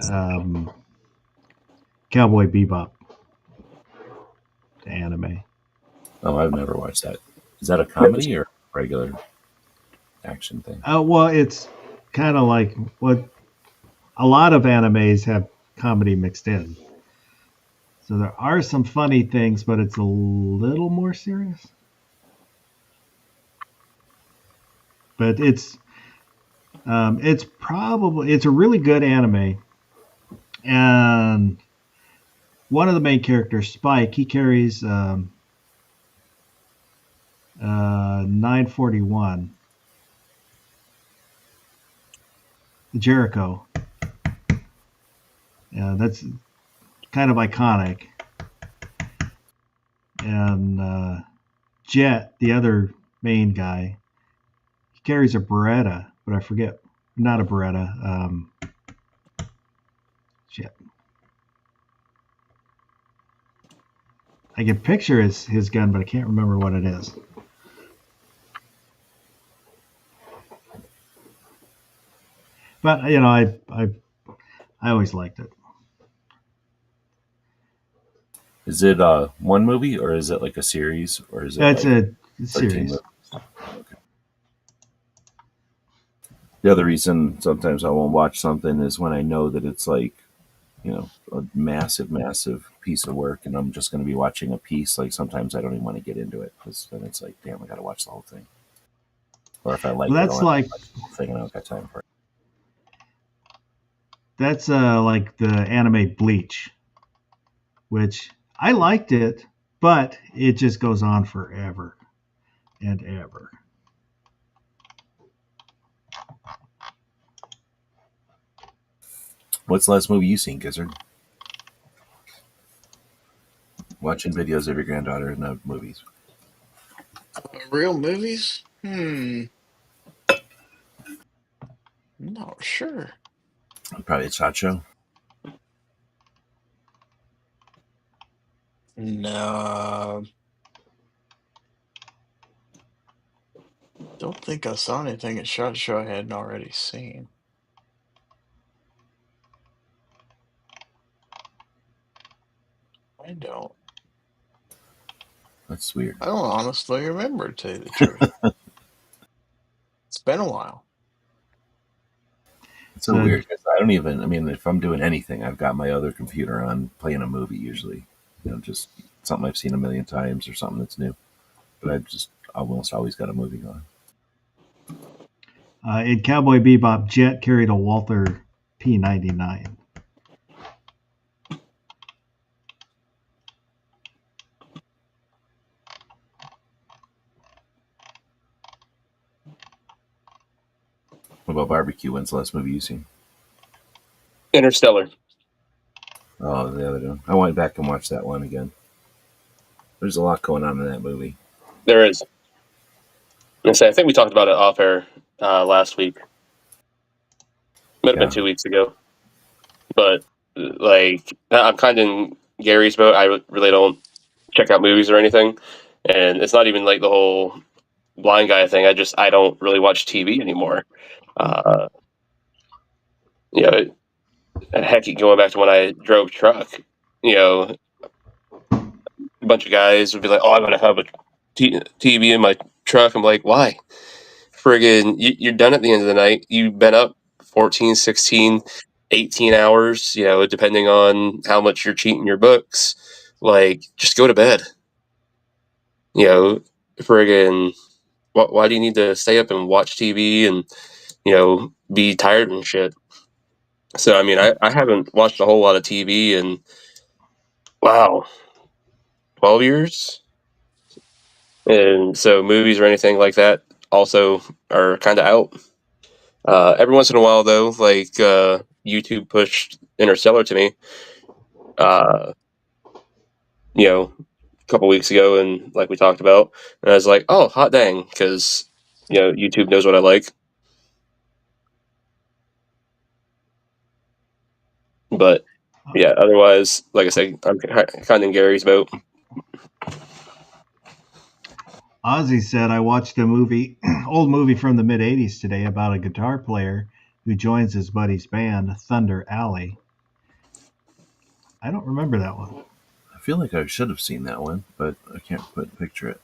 Speaker 1: Cowboy Bebop, the anime.
Speaker 2: Oh, I've never watched that. Is that a comedy or regular action thing?
Speaker 1: Well, it's kind of like what a lot of animes have comedy mixed in. So there are some funny things, but it's a little more serious. But it's a really good anime, and one of the main characters, Spike, he carries 941, the Jericho. Yeah, that's kind of iconic. And Jet, the other main guy, he carries a Beretta, but I forget, not a Beretta. Shit. I can picture his gun, but I can't remember what it is. But I always liked it.
Speaker 2: Is it one movie or is it like a series or is it?
Speaker 1: It's
Speaker 2: like
Speaker 1: a series.
Speaker 2: Okay. The other reason sometimes I won't watch something is when I know that it's like, a massive piece of work, and I'm just going to be watching a piece. Like sometimes I don't even want to get into it because then it's like, damn, I got to watch the whole thing. Or if I like,
Speaker 1: well, that's like
Speaker 2: the whole thing, and I don't got time for it.
Speaker 1: That's like the anime Bleach, which I liked it, but it just goes on forever and ever.
Speaker 2: What's the last movie you seen, Gizzard? Watching videos of your granddaughter in the movies.
Speaker 3: Real movies? Not sure.
Speaker 2: Probably a SHOT Show.
Speaker 3: No. Don't think I saw anything at SHOT Show I hadn't already seen. I don't.
Speaker 2: That's weird.
Speaker 3: I don't honestly remember, to tell you the truth. It's been a while.
Speaker 2: It's so weird. 'Cause I don't even. I mean, if I'm doing anything, I've got my other computer on playing a movie usually. Just something I've seen a million times or something that's new. But I've almost always got a movie going.
Speaker 1: In Cowboy Bebop, Jet carried a Walther P99.
Speaker 2: What about Barbecue? When's the last movie you seen?
Speaker 4: Interstellar.
Speaker 2: Oh, the other one. I went back and watched that one again. There's a lot going on in that movie.
Speaker 4: There is. I think we talked about it off air last week. Might have been 2 weeks ago. But like, I'm kind of in Gary's boat. I really don't check out movies or anything, and it's not even like the whole blind guy thing. I don't really watch TV anymore. Heck, going back to when I drove truck, a bunch of guys would be like, "Oh, I'm gonna have a TV in my truck." I'm like, "Why? Friggin', you're done at the end of the night. You've been up 14, 16, 18 hours, depending on how much you're cheating your books. Like, just go to bed. Friggin', why do you need to stay up and watch TV and, be tired and shit?" So, I mean, I haven't watched a whole lot of TV in, 12 years. And so movies or anything like that also are kind of out. Every once in a while, though, like YouTube pushed Interstellar to me, a couple weeks ago, and like we talked about, and I was like, "Oh, hot dang!" Because YouTube knows what I like. But yeah, otherwise, like I said, I'm kind of in Gary's boat.
Speaker 1: Ozzy said, "I watched a old movie from the mid '80s today about a guitar player who joins his buddy's band, Thunder Alley." I don't remember that one.
Speaker 2: I feel like I should have seen that one, but I can't picture it.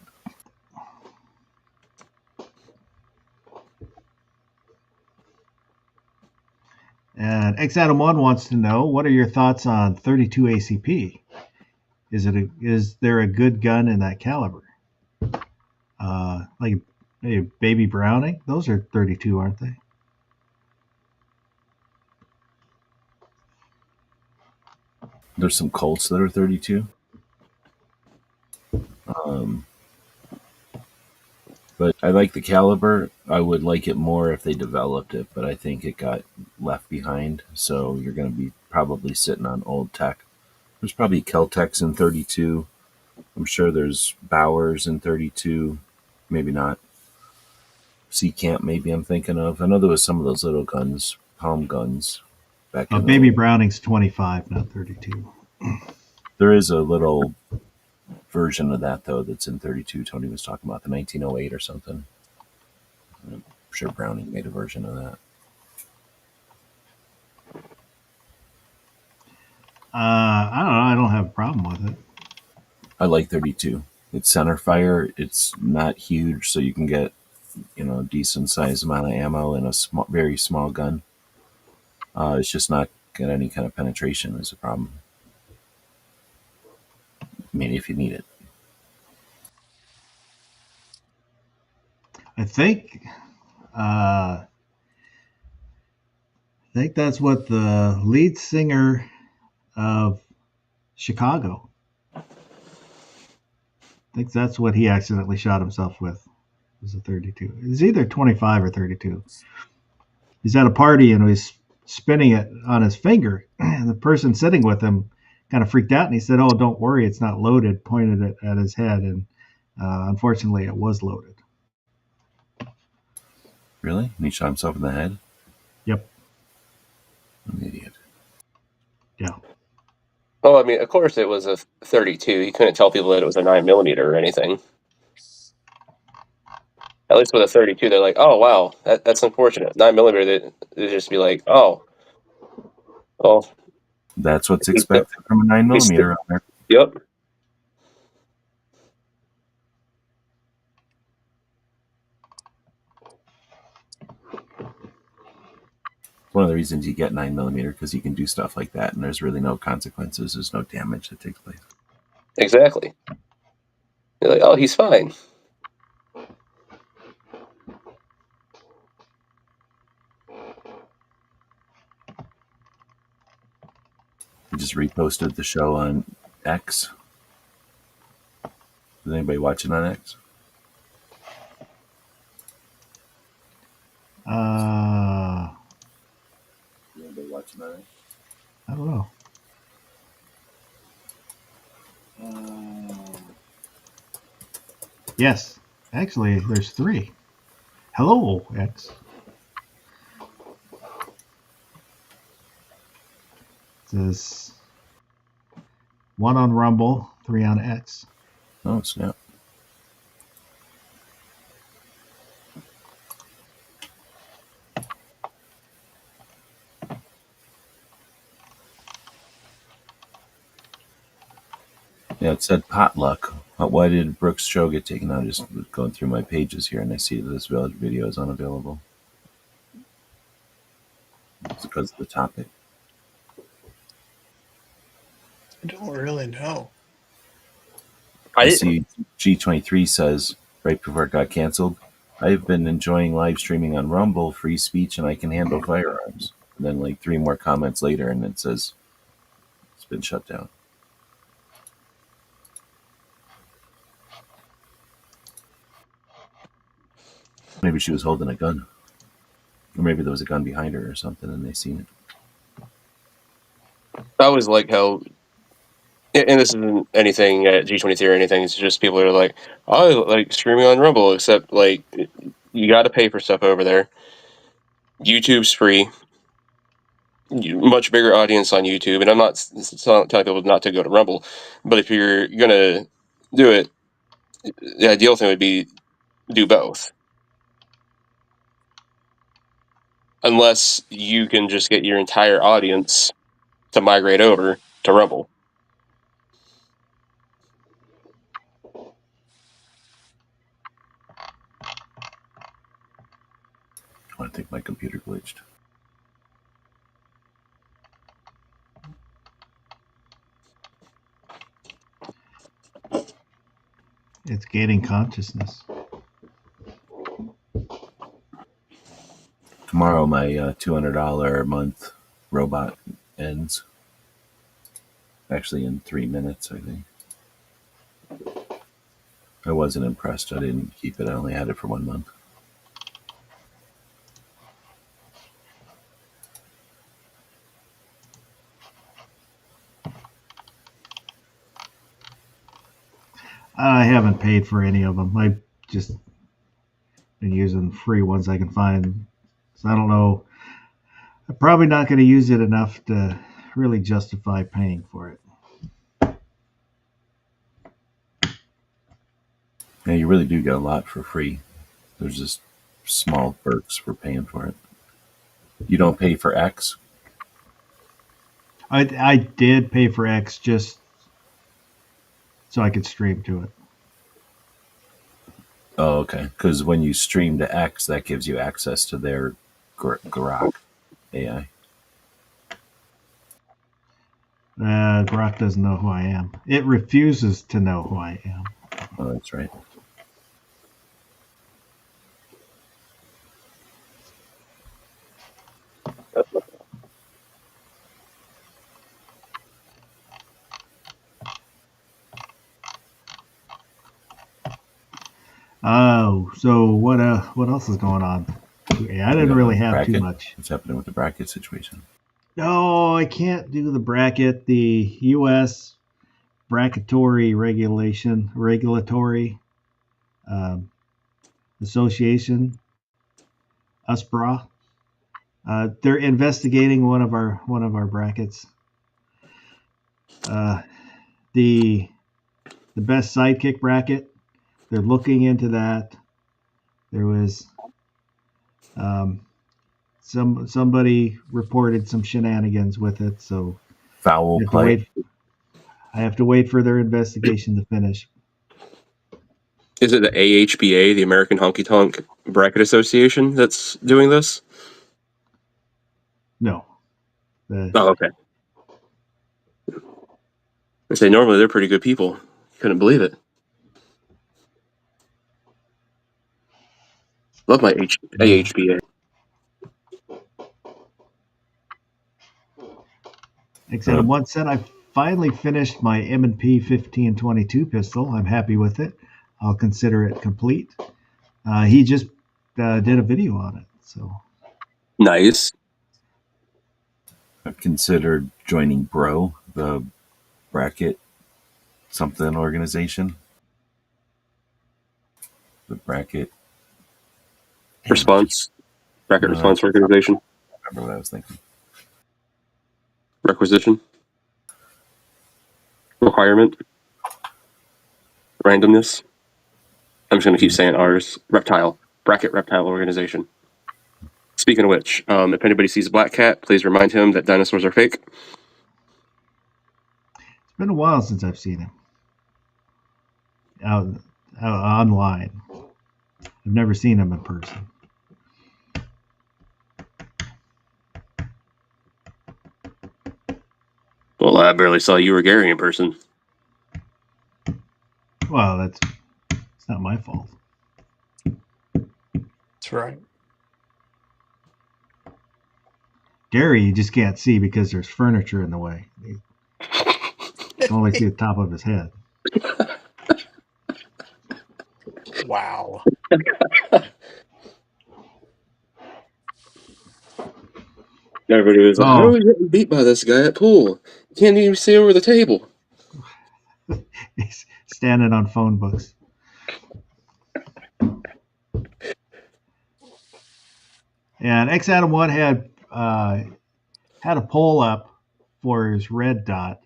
Speaker 1: And X-Adam1 wants to know, what are your thoughts on 32 ACP? Is there a good gun in that caliber? Like a Baby Browning? Those are 32, aren't they?
Speaker 2: There's some Colts that are 32. But I like the caliber. I would like it more if they developed it, but I think it got left behind. So you're going to be probably sitting on old tech. There's probably Kel-Tecs in 32. I'm sure there's Bowers in 32. Maybe not. Camp, maybe I'm thinking of. I know there was some of those little guns, palm guns, back in
Speaker 1: Baby Browning's 25, not 32.
Speaker 2: There is a little version of that, though, that's in 32. Tony was talking about the 1908 or something. I'm sure Browning made a version of that.
Speaker 1: I don't know. I don't have a problem with it.
Speaker 2: I like 32. It's center fire. It's not huge, so you can get a decent sized amount of ammo in a very small gun. It's just not got any kind of penetration is a problem. I mean, if you need it.
Speaker 1: I think that's what the lead singer of Chicago, I think that's what he accidentally shot himself with. It was a 32. It was either 25 or 32. He's at a party and he's spinning it on his finger, and the person sitting with him kind of freaked out, and he said, "Oh, don't worry, it's not loaded," pointed it at his head, and unfortunately it was loaded.
Speaker 2: Really? And he shot himself in the head?
Speaker 1: Yep.
Speaker 2: I'm an idiot.
Speaker 1: Yeah.
Speaker 4: Oh, I mean, of course it was a 32. You couldn't tell people that it was a 9mm or anything. At least with a 32, they're like, "Oh wow, that's unfortunate." 9mm, they just be like, "Oh, well,
Speaker 2: That's what's expected from a 9mm.
Speaker 4: Yep,
Speaker 2: One of the reasons you get 9mm because you can do stuff like that, and there's really no consequences. There's no damage that takes place.
Speaker 4: exactly." They're like, "Oh, he's fine."
Speaker 2: I just reposted the show on X. Is anybody watching on X? Is anybody watching on X?
Speaker 1: I don't know. Yes, actually, there's 3. Hello, X. There's 1 on Rumble, 3 on X.
Speaker 2: Oh, snap. Yeah, it said potluck. Why did Brooks' show get taken out? I just was going through my pages here, and I see that this video is unavailable. It's because of the topic.
Speaker 3: I don't really know.
Speaker 2: I see G23 says, right before it got canceled, "I've been enjoying live streaming on Rumble, free speech, and I can handle firearms." And then like 3 more comments later, and it says it's been shut down. Maybe she was holding a gun. Or maybe there was a gun behind her or something, and they seen it.
Speaker 4: I always like how, and this isn't anything at G23 or anything. It's just people are like, "I like streaming on Rumble," except like you got to pay for stuff over there. YouTube's free. Much bigger audience on YouTube, and I'm not telling people not to go to Rumble, but if you're gonna do it, the ideal thing would be do both. Unless you can just get your entire audience to migrate over to Rumble.
Speaker 2: I think my computer glitched.
Speaker 1: It's gaining consciousness.
Speaker 2: Tomorrow, my $200 a month robot ends. Actually, in 3 minutes, I think. I wasn't impressed. I didn't keep it. I only had it for 1 month.
Speaker 1: I haven't paid for any of them. I've just been using free ones I can find. So I don't know. I'm probably not going to use it enough to really justify paying for it.
Speaker 2: Yeah, you really do get a lot for free. There's just small perks for paying for it. You don't pay for X?
Speaker 1: I did pay for X just so I could stream to it.
Speaker 2: Oh, okay. Because when you stream to X, that gives you access to their Grok AI.
Speaker 1: Grok doesn't know who I am. It refuses to know who I am.
Speaker 2: Oh, that's right.
Speaker 1: Oh, so what else is going on? Yeah, I didn't really have too much.
Speaker 2: What's happening with the bracket situation?
Speaker 1: No, I can't do the bracket. The U.S. Bracketory Regulatory Association, USBRA. They're investigating one of our brackets. The best sidekick bracket. They're looking into that. There was somebody reported some shenanigans with it, so
Speaker 2: Foul play.
Speaker 1: I have to wait for their investigation to finish.
Speaker 4: Is it the AHBA, the American Honky Tonk Bracket Association, that's doing this?
Speaker 1: No.
Speaker 4: Oh, okay. I say normally they're pretty good people. Couldn't believe it. Love my AHBA.
Speaker 1: Except one said I finally finished my M&P 1522 pistol. I'm happy with it. I'll consider it complete. He just did a video on it. So
Speaker 4: nice.
Speaker 2: I've considered joining Bro, the bracket something organization. The bracket
Speaker 4: response. Bracket response organization.
Speaker 2: I remember what I was thinking.
Speaker 4: Requisition. Requirement. Randomness. I'm just going to keep saying ours. Reptile. Bracket Reptile Organization. Speaking of which, if anybody sees a black cat, please remind him that dinosaurs are fake.
Speaker 1: It's been a while since I've seen him out online. I've never seen him in person.
Speaker 4: Well, I barely saw you or Gary in person.
Speaker 1: Well, it's not my fault.
Speaker 3: That's right.
Speaker 1: Gary, you just can't see because there's furniture in the way. You can only see the top of his head.
Speaker 3: Wow.
Speaker 4: Everybody was like, how are we getting beat by this guy at pool? You can't even see over the table.
Speaker 1: He's standing on phone books. And X Adam 1 had a poll up for his red dot.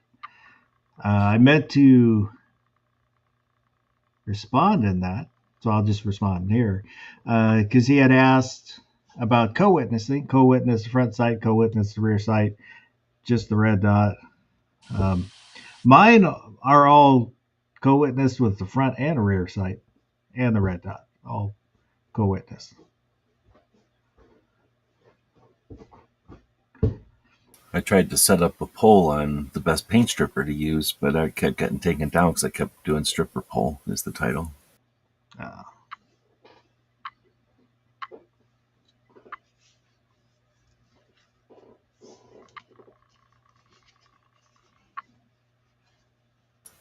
Speaker 1: I meant to respond in that, so I'll just respond here. Because he had asked about co-witnessing, co-witness the front sight, co-witness the rear sight, just the red dot. Mine are all co-witnessed with the front and rear sight and the red dot, all co-witnessed.
Speaker 2: I tried to set up a poll on the best paint stripper to use, but I kept getting taken down because I kept doing stripper poll is the title.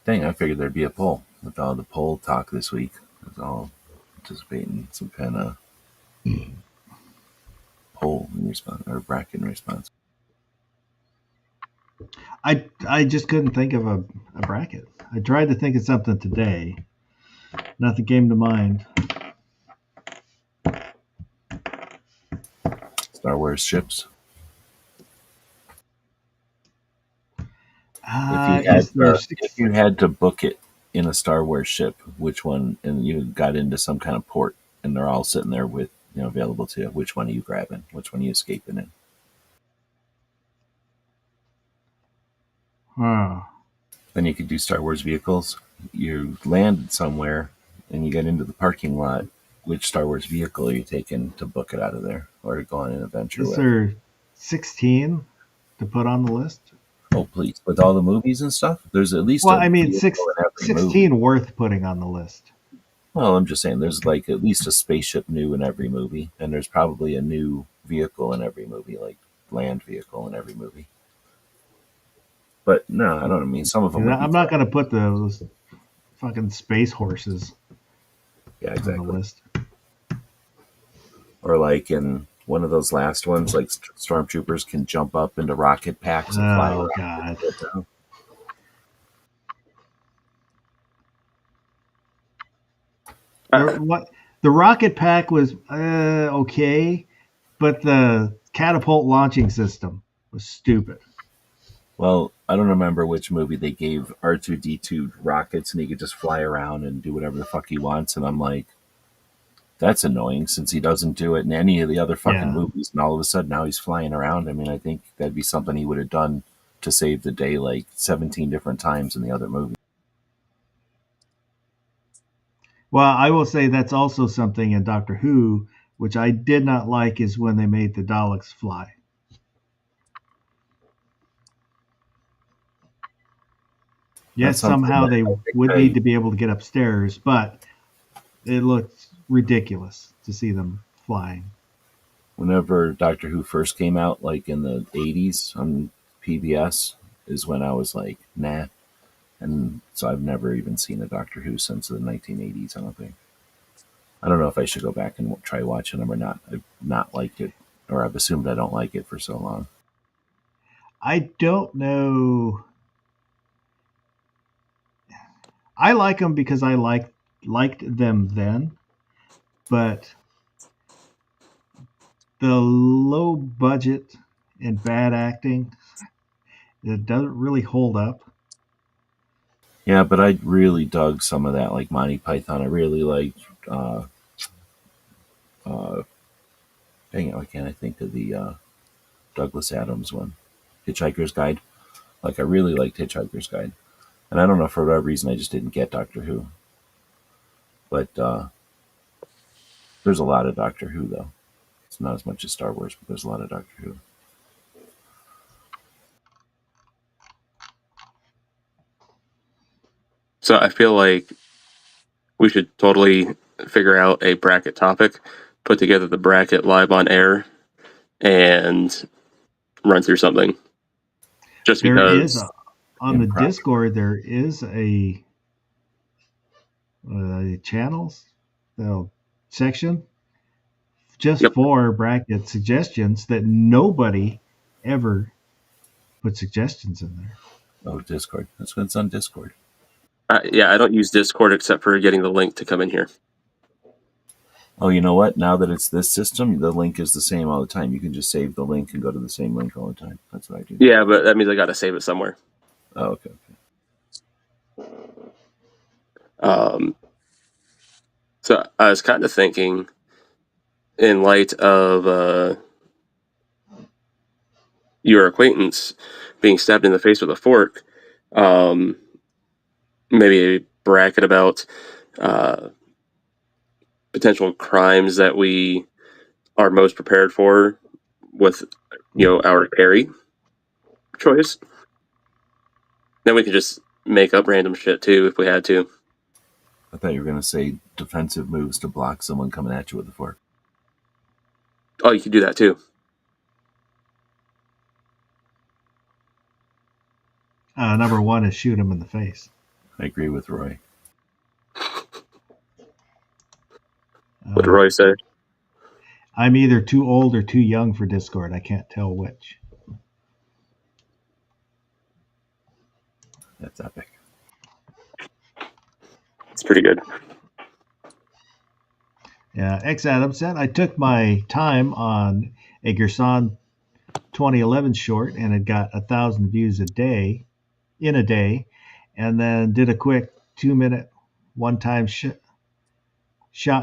Speaker 2: Dang, I figured there'd be a poll with all the poll talk this week. I was all anticipating some kind of poll in response or bracket in response.
Speaker 1: I just couldn't think of a bracket. I tried to think of something today. Nothing came to mind.
Speaker 2: Star Wars ships. If you had to book it in a Star Wars ship, which one? And you got into some kind of port, and they're all sitting there with available to you. Which one are you grabbing? Which one are you escaping in? Then you could do Star Wars vehicles. You landed somewhere, and you get into the parking lot. Which Star Wars vehicle are you taking to book it out of there, or to go on an adventure with?
Speaker 1: Is there 16 to put on the list?
Speaker 2: Oh, please. With all the movies and stuff? There's at least
Speaker 1: 16 worth putting on the list.
Speaker 2: Well, I'm just saying there's like at least a spaceship new in every movie, and there's probably a new vehicle in every movie, like land vehicle in every movie. But no, I don't mean some of them.
Speaker 1: I'm not going to put those fucking space horses on the list.
Speaker 2: Or like in one of those last ones, like stormtroopers can jump up into rocket packs and fly around.
Speaker 1: Oh, God. The rocket pack was okay, but the catapult launching system was stupid.
Speaker 2: Well, I don't remember which movie they gave R2D2 rockets and he could just fly around and do whatever the fuck he wants. And I'm like, that's annoying since he doesn't do it in any of the other fucking
Speaker 1: Yeah.
Speaker 2: movies. And all of a sudden now he's flying around. I mean, I think that'd be something he would have done to save the day like 17 different times in the other movie.
Speaker 1: Well, I will say that's also something in Doctor Who, which I did not like, is when they made the Daleks fly. Yes, somehow they would need to be able to get upstairs, but it looked ridiculous to see them flying.
Speaker 2: Whenever Doctor Who first came out, like in the 80s on PBS, is when I was like, nah. And so I've never even seen a Doctor Who since the 1980s, I don't think. I don't know if I should go back and try watching them or not. I've not liked it, or I've assumed I don't like it for so long.
Speaker 1: I don't know. I like them because I liked them then, but the low budget and bad acting, it doesn't really hold up.
Speaker 2: Yeah, but I really dug some of that, like Monty Python. I really liked. Dang it, why can't I think of the Douglas Adams one, Hitchhiker's Guide? Like I really liked Hitchhiker's Guide, and I don't know for whatever reason I just didn't get Doctor Who. But there's a lot of Doctor Who though. It's not as much as Star Wars, but there's a lot of Doctor Who.
Speaker 4: So I feel like we should totally figure out a bracket topic, put together the bracket live on air, and run through something. Just
Speaker 1: There
Speaker 4: because
Speaker 1: is on the Discord, there is a channels section just for bracket suggestions that nobody ever put suggestions in there.
Speaker 2: Oh, Discord. That's when it's on Discord.
Speaker 4: Yeah, I don't use Discord except for getting the link to come in here.
Speaker 2: Oh, you know what? Now that it's this system, the link is the same all the time. You can just save the link and go to the same link all the time. That's what I do.
Speaker 4: Yeah, but that means I got to save it somewhere.
Speaker 2: Oh, okay.
Speaker 4: So I was kind of thinking, in light of your acquaintance being stabbed in the face with a fork, maybe a bracket about potential crimes that we are most prepared for with, our carry choice. Then we could just make up random shit too if we had to.
Speaker 2: I thought you were going to say defensive moves to block someone coming at you with a fork.
Speaker 4: Oh, you could do that too.
Speaker 1: Number one is shoot him in the face.
Speaker 2: I agree with Roy.
Speaker 4: What did Roy say?
Speaker 1: I'm either too old or too young for Discord. I can't tell which.
Speaker 2: That's epic.
Speaker 4: It's pretty good.
Speaker 1: Yeah, X Adam said, I took my time on a Gerson 2011 short and it got 1,000 views in a day, and then did a quick 2-minute one-time shot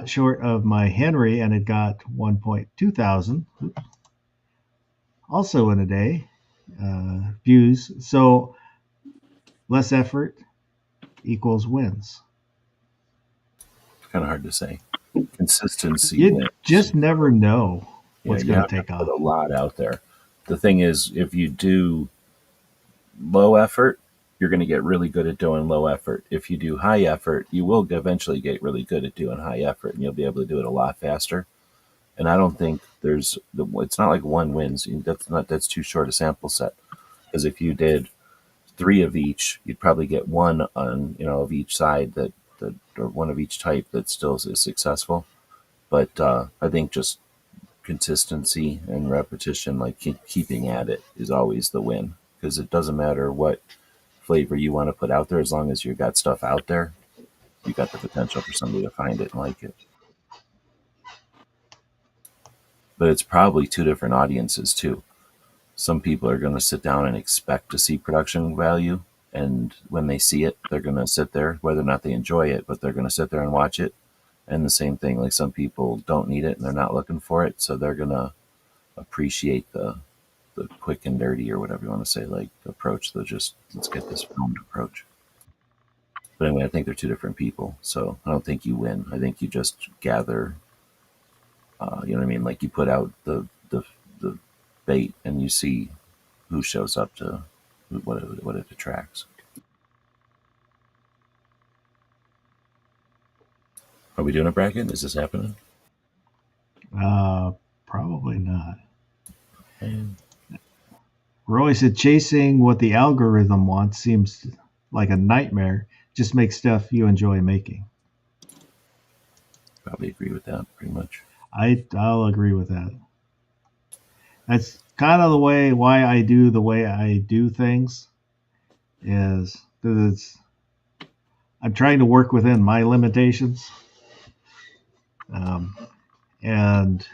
Speaker 1: short of my Henry and it got 1.2 thousand. Also in a day views. So less effort equals wins.
Speaker 2: It's kind of hard to say. Consistency.
Speaker 1: You just never know what's going to take off.
Speaker 2: Put a lot out there. The thing is, if you do low effort, you're going to get really good at doing low effort. If you do high effort, you will eventually get really good at doing high effort, and you'll be able to do it a lot faster. And I don't think it's not like one wins. That's too short a sample set. Because if you did 3 of each, you'd probably get one on of each side or one of each type that still is successful. But I think just consistency and repetition, like keeping at it, is always the win. Because it doesn't matter what flavor you want to put out there, as long as you've got stuff out there, you got the potential for somebody to find it and like it. But it's probably 2 different audiences too. some people are going to sit down and expect to see production value. And when they see it, they're going to sit there, whether or not they enjoy it, but they're going to sit there and watch it. And the same thing, like some people don't need it and they're not looking for it. So they're going to appreciate the quick and dirty, or whatever you want to say, like approach, the just let's get this filmed approach. But anyway, I think they're two different people. So I don't think you win. I think you just gather, you know what I mean? Like you put out the bait and you see who shows up to what it attracts. Are we doing a bracket? Is this happening?
Speaker 1: Probably not.
Speaker 2: And
Speaker 1: Roy said chasing what the algorithm wants seems like a nightmare. Just make stuff you enjoy making.
Speaker 2: probably agree with that pretty much.
Speaker 1: I'll agree with that. That's kind of the way why I do the way I do things, is because I'm trying to work within my limitations, and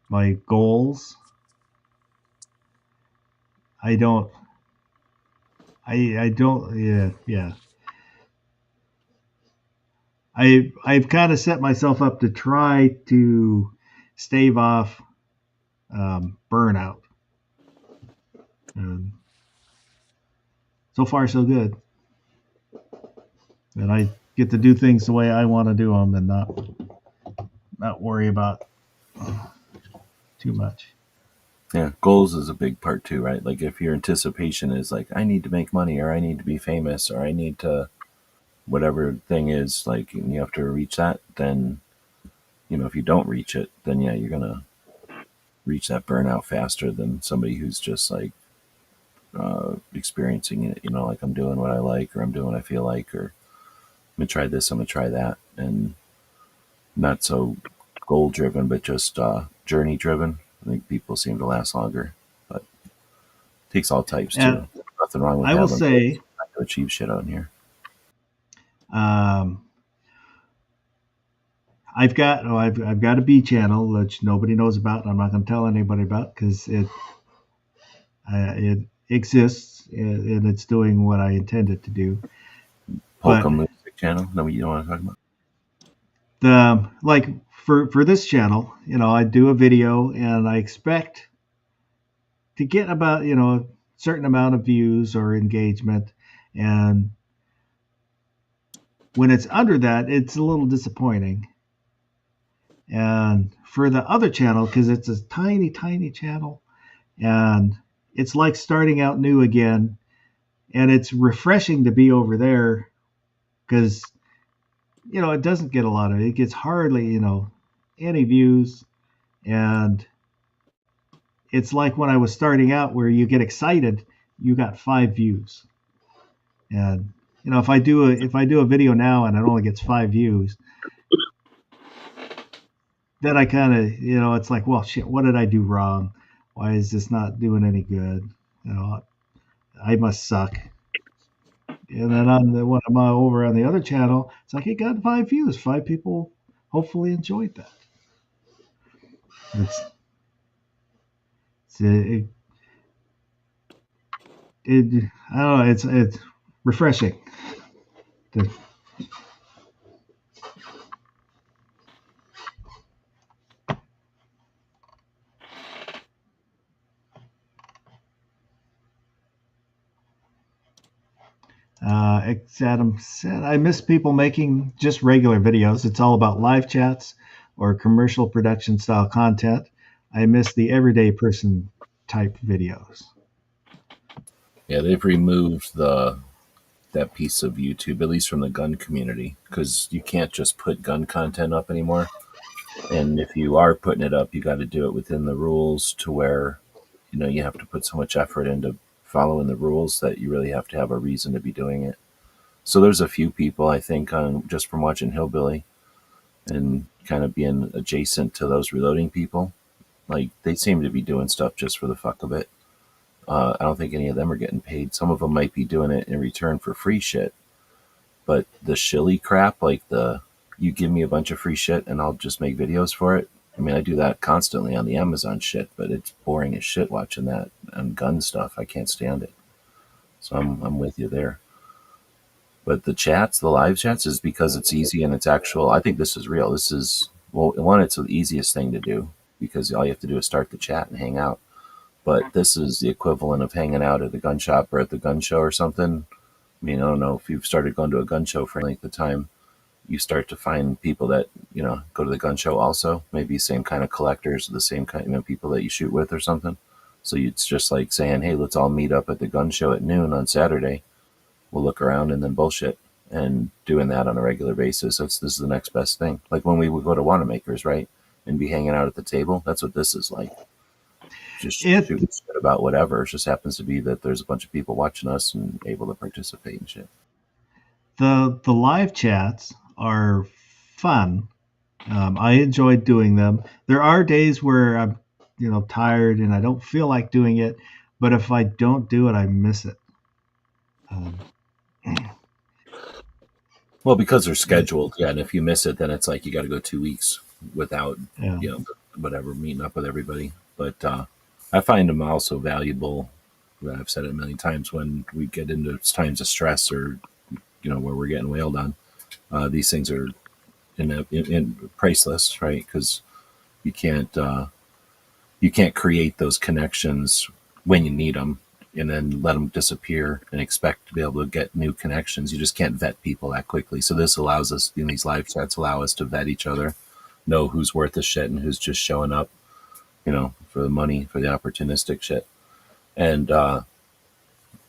Speaker 1: my goals. I don't. Yeah. I've kind of set myself up to try to stave off burnout. And so far, so good. And I get to do things the way I want to do them, and not worry about too much.
Speaker 2: Yeah, goals is a big part too, right? Like if your anticipation is like, I need to make money, or I need to be famous, or I need to, whatever thing is, like, and you have to reach that, then, you know, if you don't reach it, then yeah, you're going to reach that burnout faster than somebody who's just like experiencing it, you know, like I'm doing what I like, or I'm doing what I feel like, or I'm going to try this, I'm going to try that. And not so goal driven, but just journey driven. I think people seem to last longer, but it takes all types
Speaker 1: And
Speaker 2: too. Nothing wrong with
Speaker 1: I will
Speaker 2: having
Speaker 1: say,
Speaker 2: to achieve shit on here.
Speaker 1: I've got a B channel which nobody knows about, and I'm not going to tell anybody about because it exists and it's doing what I intend it to do.
Speaker 2: Polka music channel? No, you don't want to talk about.
Speaker 1: Like for this channel, you know, I do a video and I expect to get about, you know, a certain amount of views or engagement, and when it's under that, it's a little disappointing. And for the other channel, because it's a tiny channel, and it's like starting out new again, and it's refreshing to be over there because, you know, it doesn't get a lot of it gets hardly, you know, any views. And it's like when I was starting out where you get excited, you got 5 views. And, you know, if I do a video now and it only gets 5 views, then I kind of, you know, it's like, well, shit, what did I do wrong? Why is this not doing any good? You know, I must suck. And then when I'm over on the other channel, it's like it got 5 views. 5 people hopefully enjoyed that. I don't know. It's refreshing. Adam said, I miss people making just regular videos. It's all about live chats or commercial production style content. I miss the everyday person type videos.
Speaker 2: Yeah, they've removed that piece of YouTube, at least from the gun community, because you can't just put gun content up anymore. And if you are putting it up, you got to do it within the rules, to where, you know, you have to put so much effort into following the rules that you really have to have a reason to be doing it. So there's a few people, I think, just from watching Hillbilly and kind of being adjacent to those reloading people, like they seem to be doing stuff just for the fuck of it. I don't think any of them are getting paid. Some of them might be doing it in return for free shit. But the shilly crap, like you give me a bunch of free shit and I'll just make videos for it, I mean, I do that constantly on the Amazon shit, but it's boring as shit watching that and gun stuff. I can't stand it. So I'm with you there. But the chats, the live chats, is because it's easy and it's actual. I think this is real. This is, well, one, it's the easiest thing to do because all you have to do is start the chat and hang out. But this is the equivalent of hanging out at the gun shop or at the gun show or something. I mean, I don't know if you've started going to a gun show for any length of time. You start to find people that, go to the gun show also, maybe same kind of collectors, the same kind of people that you shoot with or something. So it's just like saying, hey, let's all meet up at the gun show at noon on Saturday. We'll look around and then bullshit, and doing that on a regular basis. This is the next best thing. Like when we would go to Wanamaker's, right? And be hanging out at the table. That's what this is like. Just shooting shit about whatever. It just happens to be that there's a bunch of people watching us and able to participate and shit.
Speaker 1: The live chats are fun. I enjoy doing them. There are days where I'm, tired and I don't feel like doing it, but if I don't do it, I miss it.
Speaker 2: Well, because they're scheduled, yeah. And if you miss it, then it's like you got to go 2 weeks without, whatever, meeting up with everybody. But I find them also valuable. I've said it a million times when we get into times of stress or, where we're getting wailed on. These things are in priceless, right? Because you can't create those connections when you need them and then let them disappear and expect to be able to get new connections. You just can't vet people that quickly. So this allows us, these live chats allow us to vet each other, know who's worth the shit and who's just showing up, for the money, for the opportunistic shit. And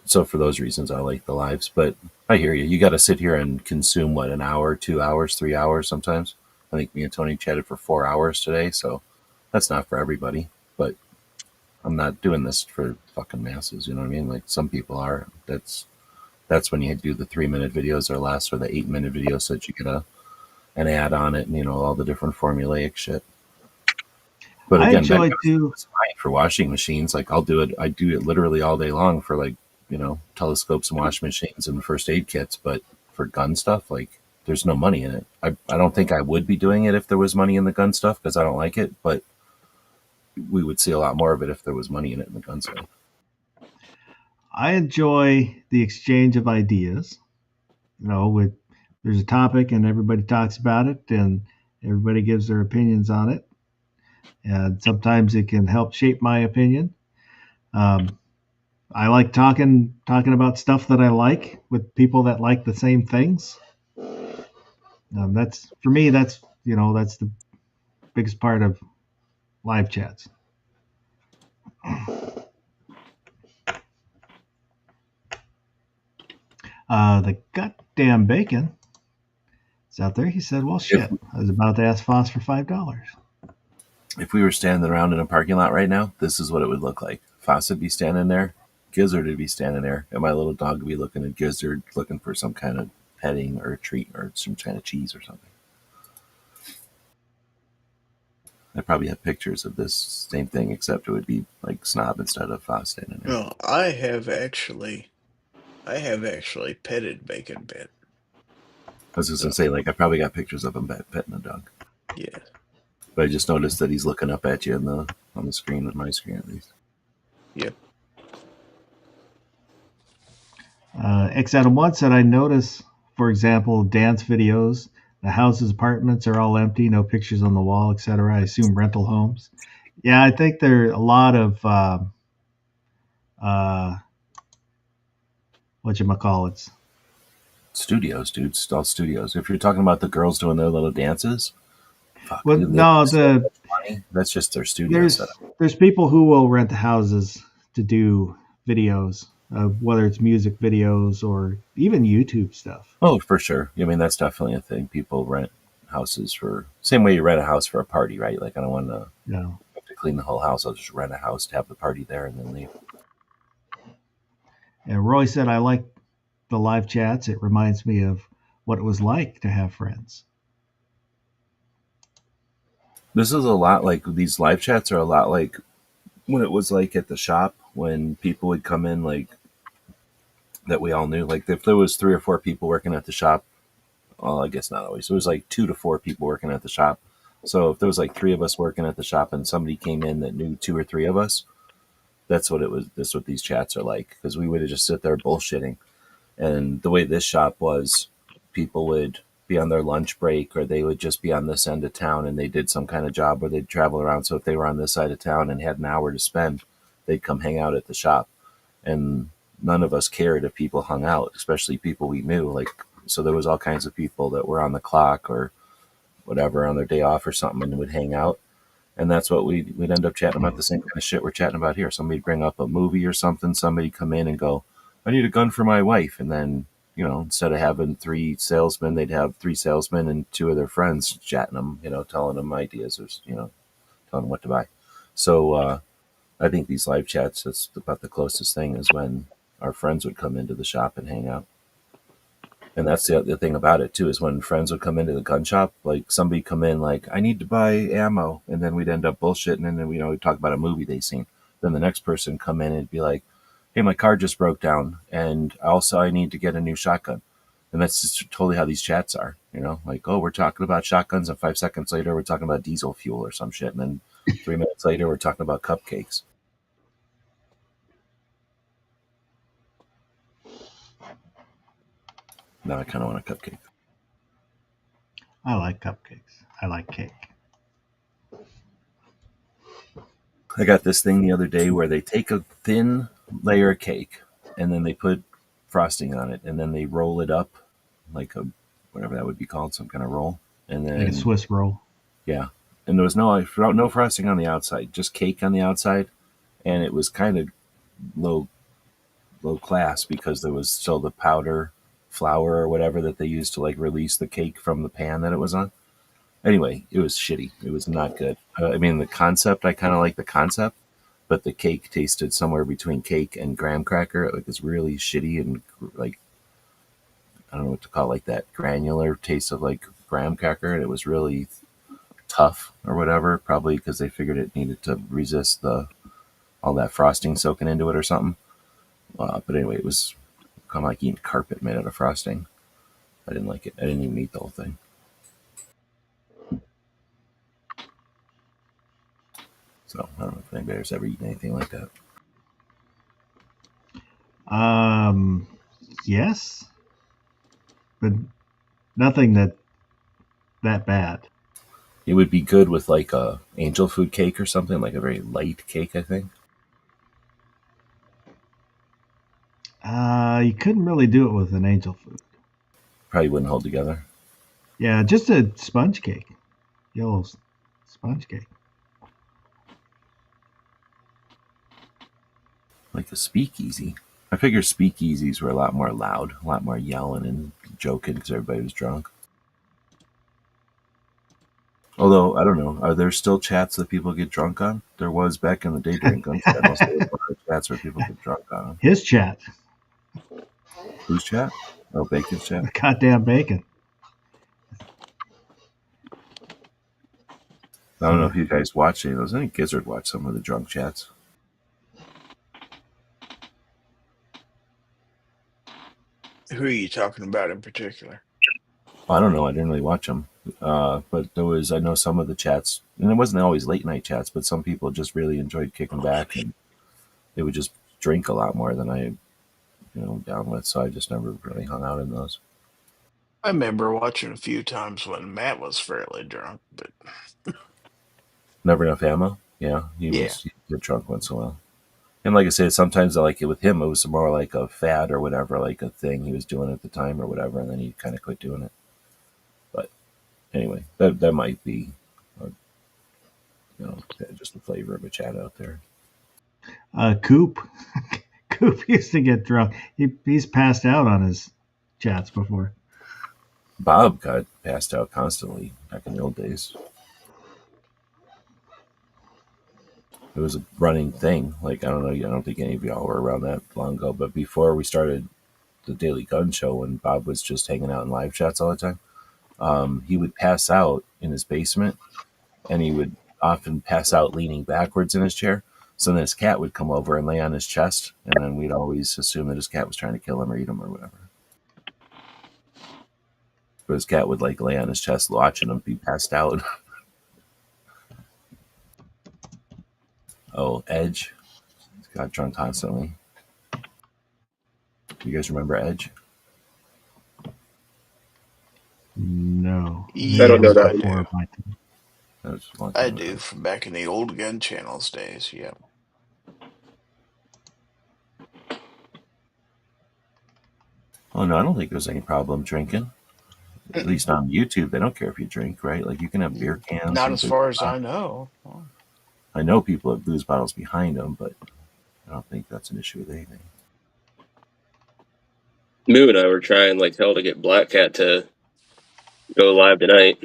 Speaker 2: so for those reasons, I like the lives. But I hear you. You got to sit here and consume, an hour, 2 hours, 3 hours sometimes. I think me and Tony chatted for 4 hours today. So that's not for everybody. But I'm not doing this for fucking masses. You know what I mean? Like some people are. That's when you do the 3-minute videos or less, or the 8-minute videos, so that you get an ad on it and, all the different formulaic shit. But again, I enjoy for washing machines. Like I do it literally all day long for telescopes and washing machines and first aid kits. But for gun stuff, there's no money in it. I don't think I would be doing it if there was money in the gun stuff because I don't like it. But we would see a lot more of it if there was money in it in the gun stuff.
Speaker 1: I enjoy the exchange of ideas. There's a topic and everybody talks about it and everybody gives their opinions on it. And sometimes it can help shape my opinion. I like talking about stuff that I like with people that like the same things. That's for me. That's the biggest part of live chats. The goddamn bacon is out there. He said, "Well, shit, I was about to ask Foss for $5."
Speaker 2: If we were standing around in a parking lot right now, this is what it would look like. Foss would be standing there, Gizzard would be standing there, and my little dog would be looking at Gizzard, looking for some kind of petting or treat or some kind of cheese or something. I probably have pictures of this same thing, except it would be like Snob instead of Foss standing there.
Speaker 3: No, I have actually petted Bacon Bit.
Speaker 2: I was just gonna say, I probably got pictures of him petting a dog.
Speaker 3: Yeah.
Speaker 2: But I just noticed that he's looking up at you on the screen, with my screen at least.
Speaker 3: Yep.
Speaker 1: X Adam 1 said, I notice, for example, dance videos, the houses, apartments are all empty, no pictures on the wall, etc. I assume rental homes. Yeah, I think there are a lot of whatchamacallits.
Speaker 2: Studios, dude. It's all studios. If you're talking about the girls doing their little dances,
Speaker 1: well, no,
Speaker 2: that's just their studio setup.
Speaker 1: There's people who will rent houses to do videos, whether it's music videos or even YouTube stuff.
Speaker 2: Oh, for sure. I mean, that's definitely a thing. People rent houses for same way you rent a house for a party, right? Like I don't want to have to clean the whole house. I'll just rent a house to have the party there and then leave.
Speaker 1: And Roy said, I like the live chats. It reminds me of what it was like to have friends.
Speaker 2: This is a lot like these live chats are a lot like when it was like at the shop when people would come in that we all knew. Like if there was 3 or 4 people working at the shop, well, I guess not always. It was like 2 to 4 people working at the shop. So if there was like 3 of us working at the shop and somebody came in that knew 2 or 3 of us, that's what it was. That's what these chats are like, because we would have just sit there bullshitting. And the way this shop was, people would be on their lunch break, or they would just be on this end of town and they did some kind of job where they'd travel around. So if they were on this side of town and had an hour to spend, they'd come hang out at the shop. And none of us cared if people hung out, especially people we knew. Like, so there was all kinds of people that were on the clock or whatever on their day off or something and would hang out. And that's what we'd end up chatting about, the same kind of shit we're chatting about here. Somebody'd bring up a movie or something. Somebody come in and go, I need a gun for my wife. And then, instead of having 3 salesmen, they'd have 3 salesmen and 2 of their friends chatting them, telling them ideas or, telling them what to buy. So I think these live chats, that's about the closest thing, is when our friends would come into the shop and hang out. And that's the other thing about it too, is when friends would come into the gun shop, like somebody come in like, I need to buy ammo, and then we'd end up bullshitting, and then we'd talk about a movie they seen. Then the next person come in and be like, hey, my car just broke down, and also I need to get a new shotgun. And that's just totally how these chats are, like, oh, we're talking about shotguns, and 5 seconds later we're talking about diesel fuel or some shit, and then 3 minutes later we're talking about cupcakes. Now I kind of want a cupcake.
Speaker 1: I like cupcakes. I like cake.
Speaker 2: I got this thing the other day where they take a thin layer of cake and then they put frosting on it, and then they roll it up like a, whatever that would be called, some kind of roll. And then
Speaker 1: Like a Swiss roll.
Speaker 2: Yeah. And there was no frosting on the outside, just cake on the outside. And it was kind of low class because there was still the powder flour or whatever that they used to like release the cake from the pan that it was on. Anyway, it was shitty. It was not good. I mean, the concept, I kind of like the concept, but the cake tasted somewhere between cake and graham cracker. Like, it's really shitty and like, I don't know what to call it, like that granular taste of like graham cracker. And it was really tough or whatever, probably because they figured it needed to resist all that frosting soaking into it or something. But anyway, it was kind of like eating carpet made out of frosting. I didn't like it. I didn't even eat the whole thing. So I don't know if anybody's ever eaten anything like that.
Speaker 1: Yes, but nothing that bad.
Speaker 2: It would be good with like a angel food cake or something, like a very light cake, I think.
Speaker 1: You couldn't really do it with an angel food.
Speaker 2: Probably wouldn't hold together.
Speaker 1: Yeah, just a sponge cake. Yellow sponge cake.
Speaker 2: Like a speakeasy. I figure speakeasies were a lot more loud, a lot more yelling and joking because everybody was drunk. Although, I don't know, are there still chats that people get drunk on? There was back in the day during Gunshot. Most of the chats where people get drunk on them.
Speaker 1: His chat.
Speaker 2: Whose chat? Oh, Bacon's chat.
Speaker 1: The goddamn bacon.
Speaker 2: I don't know if you guys watch any of those. I think Gizzard watched some of the drunk chats.
Speaker 3: Who are you talking about in particular?
Speaker 2: I don't know. I didn't really watch them. But I know some of the chats, and it wasn't always late night chats, but some people just really enjoyed kicking back, and they would just drink a lot more than I, down with. So I just never really hung out in those.
Speaker 3: I remember watching a few times when Matt was fairly drunk, but
Speaker 2: Never enough ammo. Yeah, he'd get drunk once in a while. And like I said, sometimes I like it with him. It was more like a fad or whatever, like a thing he was doing at the time or whatever, and then he kind of quit doing it. But anyway, that might be, just the flavor of a chat out there.
Speaker 1: Coop. Coop used to get drunk. He's passed out on his chats before.
Speaker 2: Bob got passed out constantly back in the old days. It was a running thing. Like, I don't know, I don't think any of y'all were around that long ago, but before we started the Daily Gun Show, when Bob was just hanging out in live chats all the time, he would pass out in his basement, and he would often pass out leaning backwards in his chair. So then his cat would come over and lay on his chest, and then we'd always assume that his cat was trying to kill him or eat him or whatever. But his cat would like lay on his chest watching him be passed out. Oh, Edge. Got drunk constantly. You guys remember Edge?
Speaker 1: No,
Speaker 4: I don't
Speaker 1: that
Speaker 4: know
Speaker 1: was
Speaker 3: Yes, I
Speaker 4: that.
Speaker 3: do.
Speaker 1: before my time.
Speaker 2: That was a long
Speaker 3: I
Speaker 2: time
Speaker 3: do
Speaker 2: ago.
Speaker 3: from back in the old gun channels days. Yeah.
Speaker 2: Oh no, I don't think there's any problem drinking. At
Speaker 3: Mm-mm.
Speaker 2: least on YouTube, they don't care if you drink, right? Like you can have beer cans
Speaker 3: Not
Speaker 2: and
Speaker 3: as
Speaker 2: booze
Speaker 3: far as I
Speaker 2: bottles.
Speaker 3: know. Oh.
Speaker 2: I know people have booze bottles behind them, but I don't think that's an issue with anything.
Speaker 4: Moo and I were trying like hell to get Black Cat to go live tonight,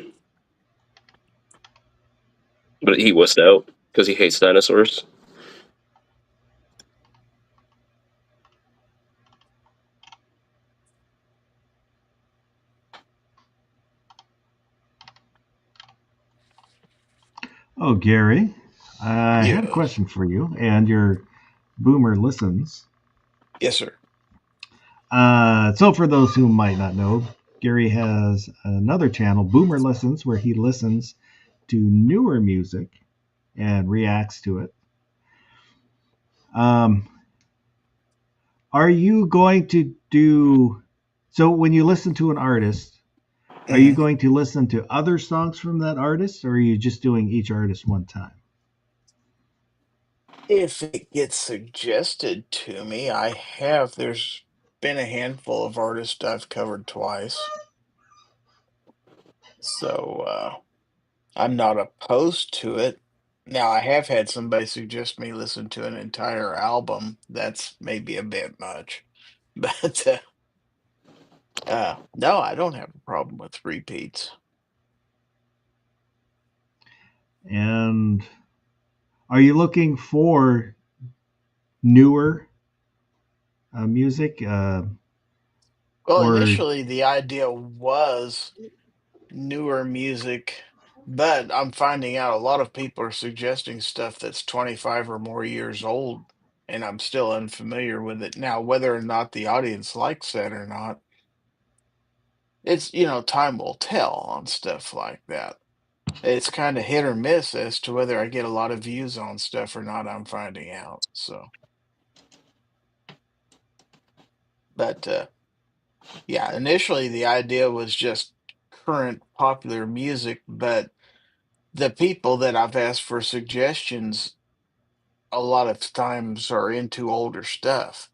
Speaker 4: but he wussed out because he hates dinosaurs.
Speaker 1: Oh, Gary, I had a
Speaker 3: Yes.
Speaker 1: question for you and your boomer listens.
Speaker 3: Yes, sir.
Speaker 1: So, for those who might not know, Gary has another channel, Boomer Listens, where he listens to newer music and reacts to it. Um, are you going to do so when you listen to an artist? Are you
Speaker 3: Mhm.
Speaker 1: going to listen to other songs from that artist, or are you just doing each artist one time?
Speaker 3: If it gets suggested to me, I have. There's been a handful of artists I've covered twice. So I'm not opposed to it. Now, I have had somebody suggest me listen to an entire album. That's maybe a bit much. But no, I don't have a problem with repeats.
Speaker 1: And are you looking for newer music,
Speaker 3: Well,
Speaker 1: or
Speaker 3: initially, the idea was newer music, but I'm finding out a lot of people are suggesting stuff that's 25 or more years old, and I'm still unfamiliar with it. Now, whether or not the audience likes that or not, it's, time will tell on stuff like that. It's kind of hit or miss as to whether I get a lot of views on stuff or not, I'm finding out. So, but yeah, initially the idea was just current popular music, but the people that I've asked for suggestions a lot of times are into older stuff.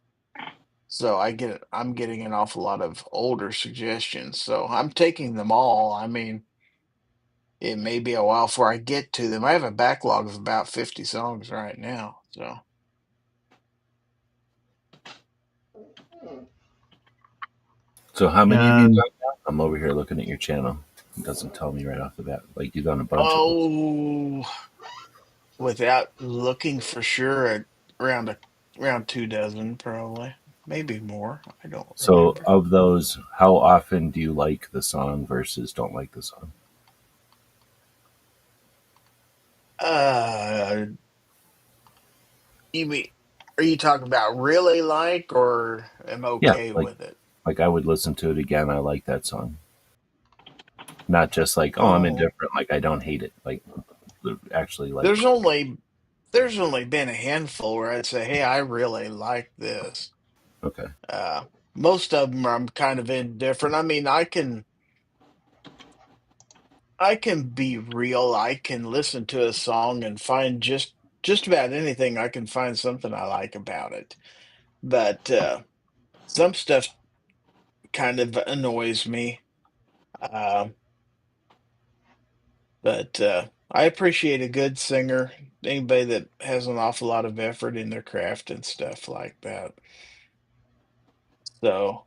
Speaker 3: So I'm getting an awful lot of older suggestions. So I'm taking them all. I mean, it may be a while before I get to them. I have a backlog of about 50 songs right now. So
Speaker 2: So how many have you
Speaker 1: and
Speaker 2: done now? I'm over here looking at your channel. It doesn't tell me right off the bat. Like you've done a bunch, it looks.
Speaker 3: oh, without looking for sure, around a around 2 dozen probably, maybe more. I don't
Speaker 2: So
Speaker 3: remember.
Speaker 2: of those, how often do you like the song versus don't like the song?
Speaker 3: Uh, you mean, are you talking about really like or am
Speaker 2: Yeah,
Speaker 3: okay
Speaker 2: like
Speaker 3: with it?
Speaker 2: like I would listen to it again. I like that song. Not just like, oh, I'm
Speaker 3: Oh,
Speaker 2: indifferent. Like I don't hate it. Like actually like
Speaker 3: there's
Speaker 2: it.
Speaker 3: only there's only been a handful where I'd say, "Hey, I really like this."
Speaker 2: Okay.
Speaker 3: Uh, Most of them I'm kind of indifferent. I mean, I can be real. I can listen to a song and find just about anything. I can find something I like about it. But some stuff kind of annoys me. Uh, but I appreciate a good singer. Anybody that has an awful lot of effort in their craft and stuff like that. So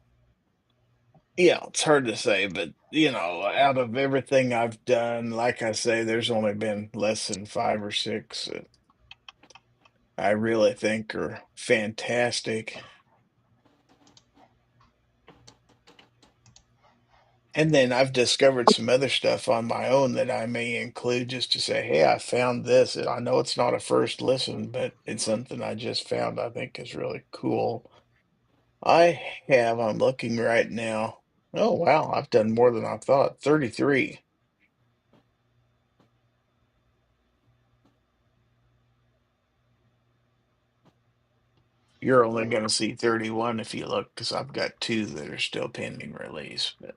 Speaker 3: yeah, it's hard to say, but out of everything I've done, like I say, there's only been less than 5 or 6 that I really think are fantastic. And then I've discovered some other stuff on my own that I may include just to say, hey, I found this. I know it's not a first listen, but it's something I just found I think is really cool. I'm looking right now. Oh, wow, I've done more than I thought. 33. You're only going to see 31 if you look, because I've got two that are still pending release. But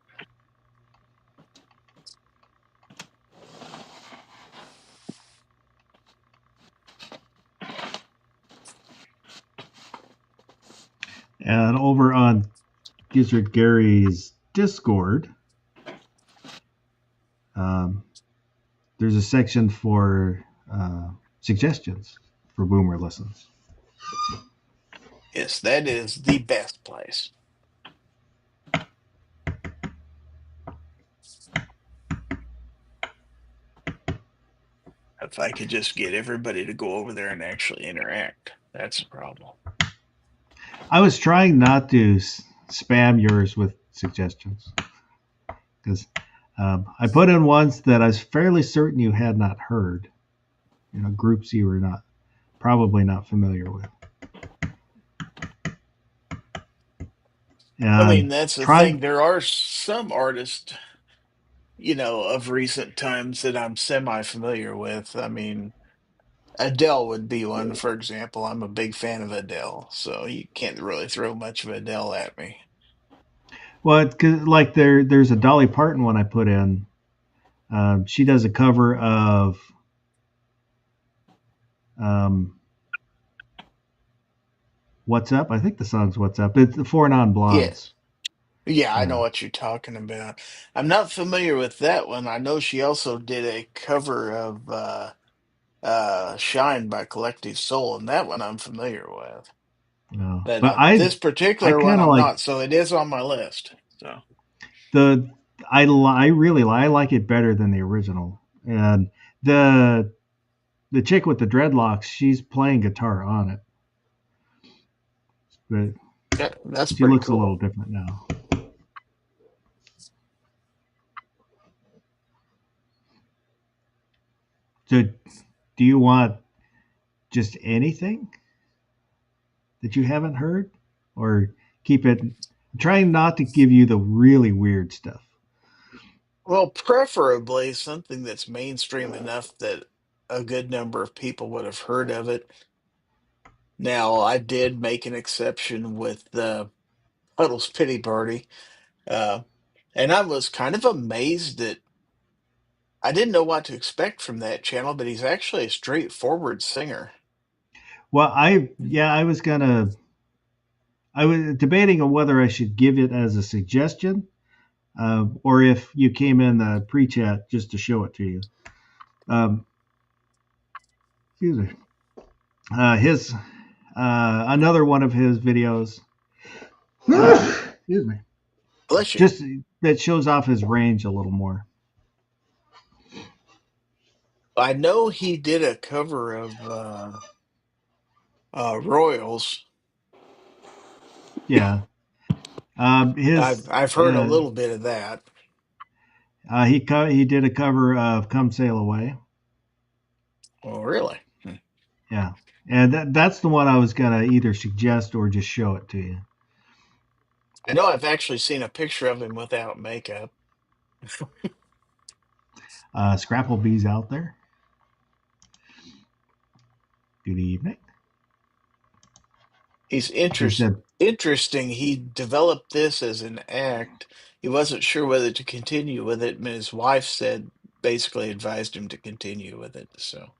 Speaker 1: And over on Gizzard Gary's Discord, there's a section for suggestions for Boomer listens.
Speaker 3: yes, that is the best place. If I could just get everybody to go over there and actually interact, that's the problem.
Speaker 1: I was trying not to spam yours with suggestions because I put in ones that I was fairly certain you had not heard, groups you were probably not familiar with. And
Speaker 3: I mean, that's the thing.
Speaker 1: trying,
Speaker 3: There are some artists, of recent times that I'm semi-familiar with. I mean, Adele would be one, for example. I'm a big fan of Adele, so you can't really throw much of Adele at me.
Speaker 1: well, 'cause, like there's a Dolly Parton one I put in. She does a cover of um, "What's Up." I think the song's "What's Up." It's the Four Non Blondes.
Speaker 3: Yes. Yeah, I know
Speaker 1: Yeah,
Speaker 3: what you're talking about. I'm not familiar with that one. I know she also did a cover of Shine by Collective Soul, and that one I'm familiar with.
Speaker 1: no.
Speaker 3: But
Speaker 1: But
Speaker 3: this
Speaker 1: I
Speaker 3: particular one
Speaker 1: kind of
Speaker 3: I'm
Speaker 1: like
Speaker 3: not, so it is on my list. So
Speaker 1: the I really I like it better than the original. And the the chick with the dreadlocks, she's playing guitar on it, but
Speaker 3: that's
Speaker 1: she
Speaker 3: pretty
Speaker 1: looks a
Speaker 3: cool.
Speaker 1: little different now. So, do you want just anything that you haven't heard, or keep it? Trying not to give you the really weird stuff.
Speaker 3: Well, preferably something that's mainstream enough that a good number of people would have heard of it. Now, I did make an exception with the Puddle's Pity Party, uh, and I was kind of amazed that I didn't know what to expect from that channel, but he's actually a straightforward singer.
Speaker 1: Well, I was I was debating on whether I should give it as a suggestion, or if you came in the pre-chat just to show it to you. Excuse me. His another one of his videos. Excuse me.
Speaker 3: Bless you.
Speaker 1: Just that shows off his range a little more.
Speaker 3: I know he did a cover of Royals.
Speaker 1: Yeah. His
Speaker 3: I've heard a little bit of that.
Speaker 1: he did a cover of "Come Sail Away."
Speaker 3: Oh, really?
Speaker 1: Yeah, and that's the one I was gonna either suggest or just show it to you.
Speaker 3: I know I've actually seen a picture of him without makeup.
Speaker 1: Scrapplebee's out there. Good evening.
Speaker 3: He's
Speaker 1: He said,
Speaker 3: interesting. He developed this as an act. He wasn't sure whether to continue with it, and his wife said basically advised him to continue with it. So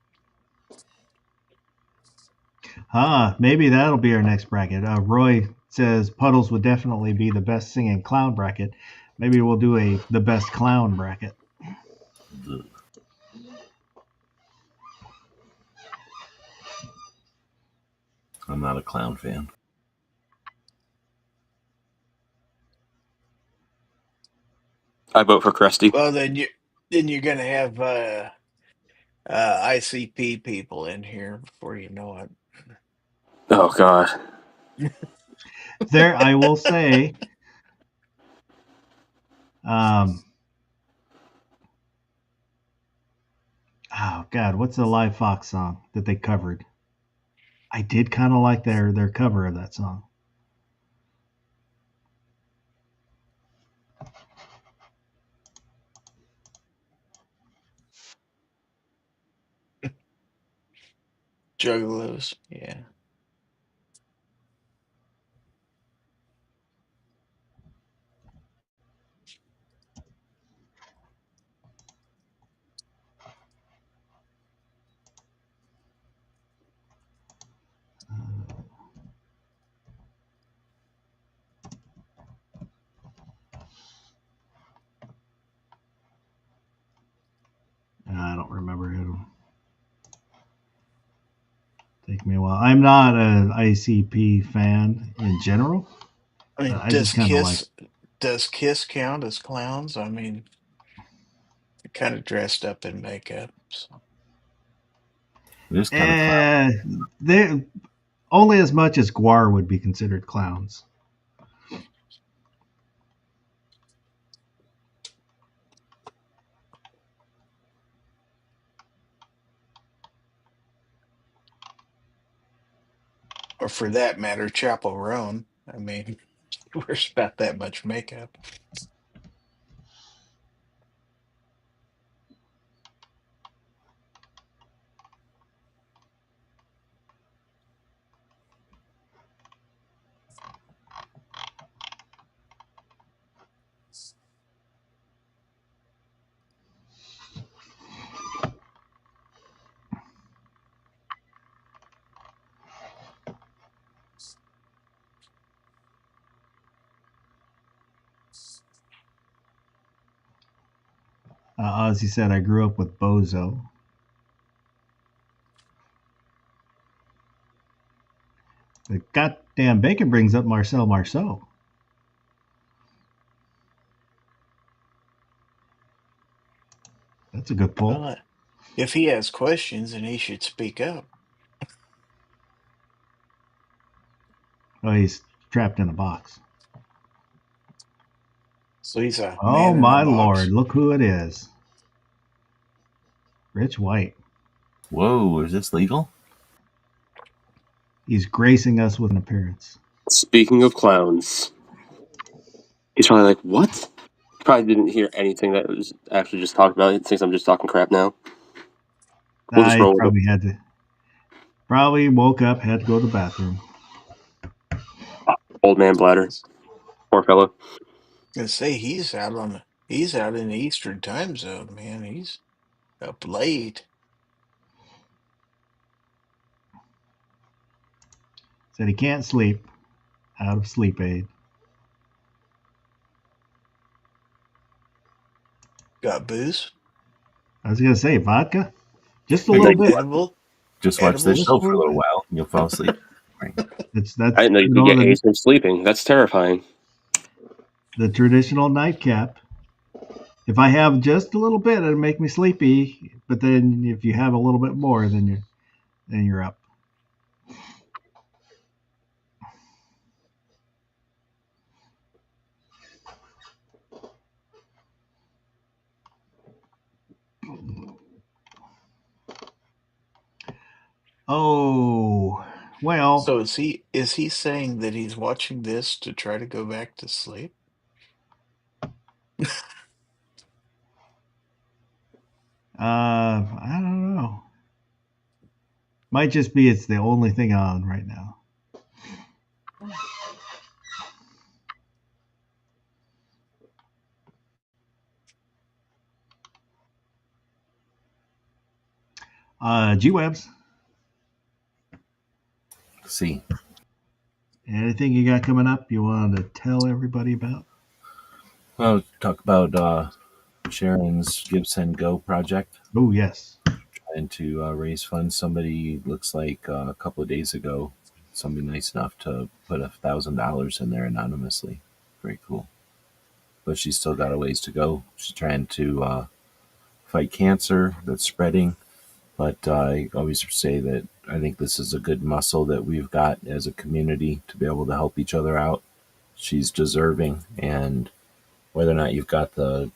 Speaker 1: maybe that'll be our next bracket." Roy says Puddles would definitely be the best singing clown bracket. Maybe we'll do the best clown bracket.
Speaker 2: Ugh. I'm not a clown fan.
Speaker 4: I vote for Krusty.
Speaker 3: well, then you're gonna have ICP people in here before you know it.
Speaker 4: Oh God.
Speaker 1: There, I will say, um, oh God, what's the Live Fox song that they covered? I did kind of like their cover of that song.
Speaker 3: Juggalos, yeah.
Speaker 1: Take me a while. I'm not an ICP fan in general.
Speaker 3: I mean,
Speaker 1: I just kind of like.
Speaker 3: does Kiss count as clowns? I mean, they're kind of dressed up in makeup. So.
Speaker 2: It is kind of clown.
Speaker 1: They only as much as Guar would be considered clowns.
Speaker 3: Or for that matter, Chapel Roan. I mean, he wears about that much makeup.
Speaker 1: Ozzy said, I grew up with Bozo. The goddamn bacon brings up Marcel Marceau. That's a good pull.
Speaker 3: Well, if he has questions, then he should speak up.
Speaker 1: Oh, he's trapped in a box.
Speaker 3: So he's a
Speaker 1: Oh
Speaker 3: man in a
Speaker 1: my
Speaker 3: box.
Speaker 1: lord, look who it is. Rich White.
Speaker 2: Whoa, is this legal?
Speaker 1: He's gracing us with an appearance.
Speaker 4: Speaking of clowns, he's probably like, what? He probably didn't hear anything that was actually just talked about. He thinks I'm just talking crap now. We'll just
Speaker 1: I
Speaker 4: roll with it.
Speaker 1: probably had to. Probably woke up, had to go to the bathroom.
Speaker 4: Old man bladder. Poor fellow.
Speaker 3: Gonna say he's out in the Eastern time zone, man. He's up late.
Speaker 1: Said he can't sleep. Out of sleep aid.
Speaker 3: Got booze,
Speaker 1: I was gonna say vodka, just a little bit.
Speaker 2: Just watch this
Speaker 3: edibles.
Speaker 2: show for a little while and you'll fall asleep. Right.
Speaker 1: That's
Speaker 4: I didn't know you could get AIDS from sleeping. That's terrifying.
Speaker 1: the traditional nightcap. If I have just a little bit, it'll make me sleepy. But then if you have a little bit more, then you're up. Oh, well.
Speaker 3: So is he saying that he's watching this to try to go back to sleep?
Speaker 1: I don't know. Might just be it's the only thing on right now. G-Webs.
Speaker 2: See.
Speaker 1: Anything you got coming up you want to tell everybody about?
Speaker 2: Well, talk about Sharon's Give Send Go project.
Speaker 1: Oh, yes.
Speaker 2: Trying to raise funds. Somebody looks like a couple of days ago, somebody nice enough to put $1,000 in there anonymously. Very cool. But she's still got a ways to go. She's trying to fight cancer that's spreading. But I always say that I think this is a good muscle that we've got as a community to be able to help each other out. She's deserving, and whether or not you've got the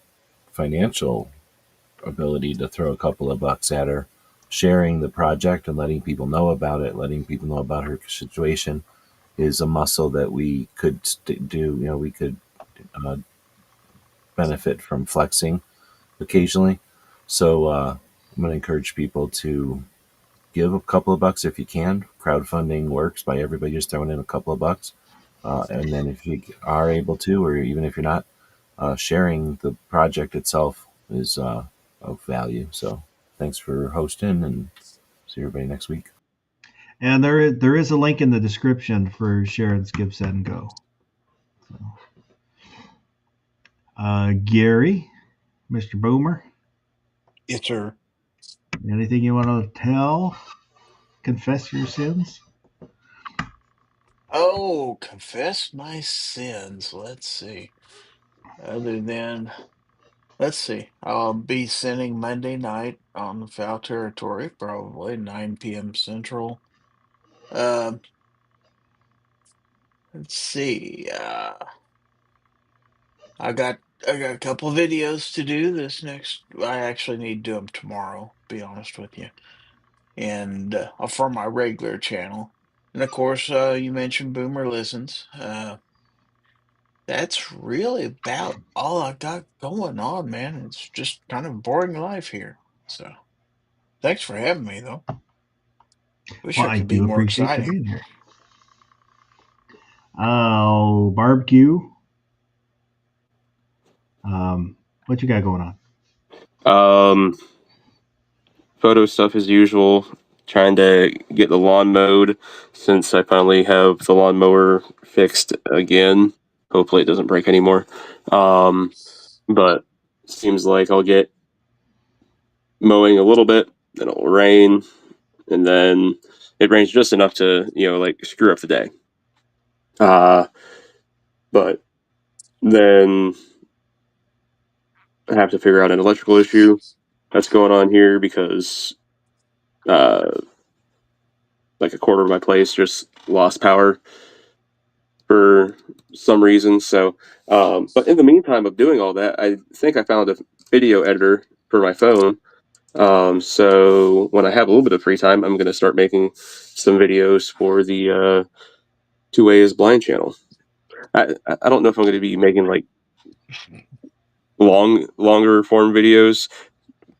Speaker 2: financial ability to throw a couple of bucks at her, sharing the project and letting people know about it, letting people know about her situation is a muscle that we could do. We could benefit from flexing occasionally. So I'm going to encourage people to give a couple of bucks if you can. Crowdfunding works by everybody just throwing in a couple of bucks. And then if you are able to, or even if you're not, sharing the project itself is of value. So thanks for hosting, and see everybody next week.
Speaker 1: And there is a link in the description for Sharon's Give Send Go. So, Gary, Mr. Boomer.
Speaker 3: It's her.
Speaker 1: Anything you want to tell? confess your sins?
Speaker 3: Oh, confess my sins. Let's see. Other than, let's see. I'll be sinning Monday night on the Foul Territory, probably 9 p.m. Central. Um, let's see. I got a couple videos to do this next. I actually need to do them tomorrow. Be honest with you, and for my regular channel. And of course, you mentioned Boomer Listens. That's really about all I got going on, man. It's just kind of boring life here. So, thanks for having me, though. Wish
Speaker 1: Well,
Speaker 3: I
Speaker 1: I
Speaker 3: could be
Speaker 1: do
Speaker 3: more
Speaker 1: appreciate you
Speaker 3: exciting.
Speaker 1: being here. Barbecue. What you got going on?
Speaker 4: Photo stuff as usual. Trying to get the lawn mowed since I finally have the lawnmower fixed again. Hopefully it doesn't break anymore. But seems like I'll get mowing a little bit, then it'll rain, and then it rains just enough to, like screw up the day. But then I have to figure out an electrical issue that's going on here because like a quarter of my place just lost power for some reason. So, but in the meantime of doing all that, I think I found a video editor for my phone. So when I have a little bit of free time, I'm going to start making some videos for the Two Ways Blind channel. I don't know if I'm going to be making like longer form videos.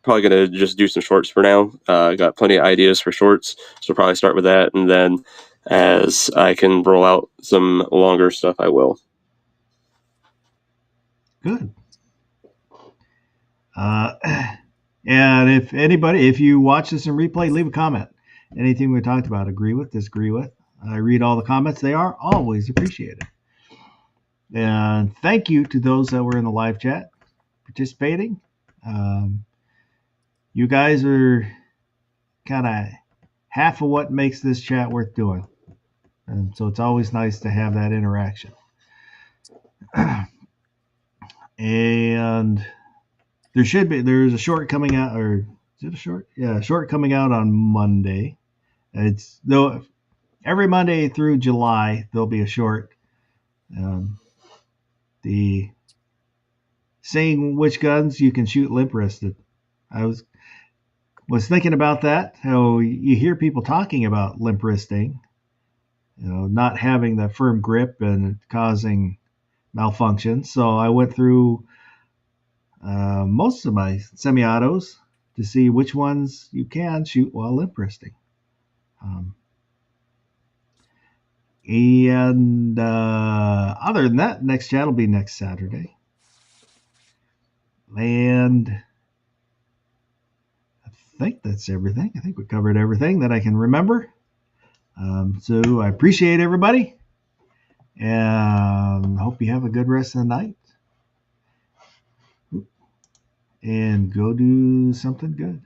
Speaker 4: Probably going to just do some shorts for now. I got plenty of ideas for shorts, so probably start with that, and then as I can roll out some longer stuff, I will.
Speaker 1: Good. And if you watch this in replay, leave a comment. Anything we talked about, agree with, disagree with. I read all the comments. They are always appreciated. And thank you to those that were in the live chat participating. You guys are kind of half of what makes this chat worth doing. And so it's always nice to have that interaction. And there's a short coming out, or is it a short? Yeah, a short coming out on Monday. It's though every Monday through July there'll be a short. The saying which guns you can shoot limp wristed. I was thinking about that. How you hear people talking about limp wristing, not having that firm grip and causing malfunction. So I went through most of my semi-autos to see which ones you can shoot while limp wristing. And other than that, next chat will be next Saturday. And I think that's everything. I think we covered everything that I can remember. So I appreciate everybody. And hope you have a good rest of the night. And go do something good.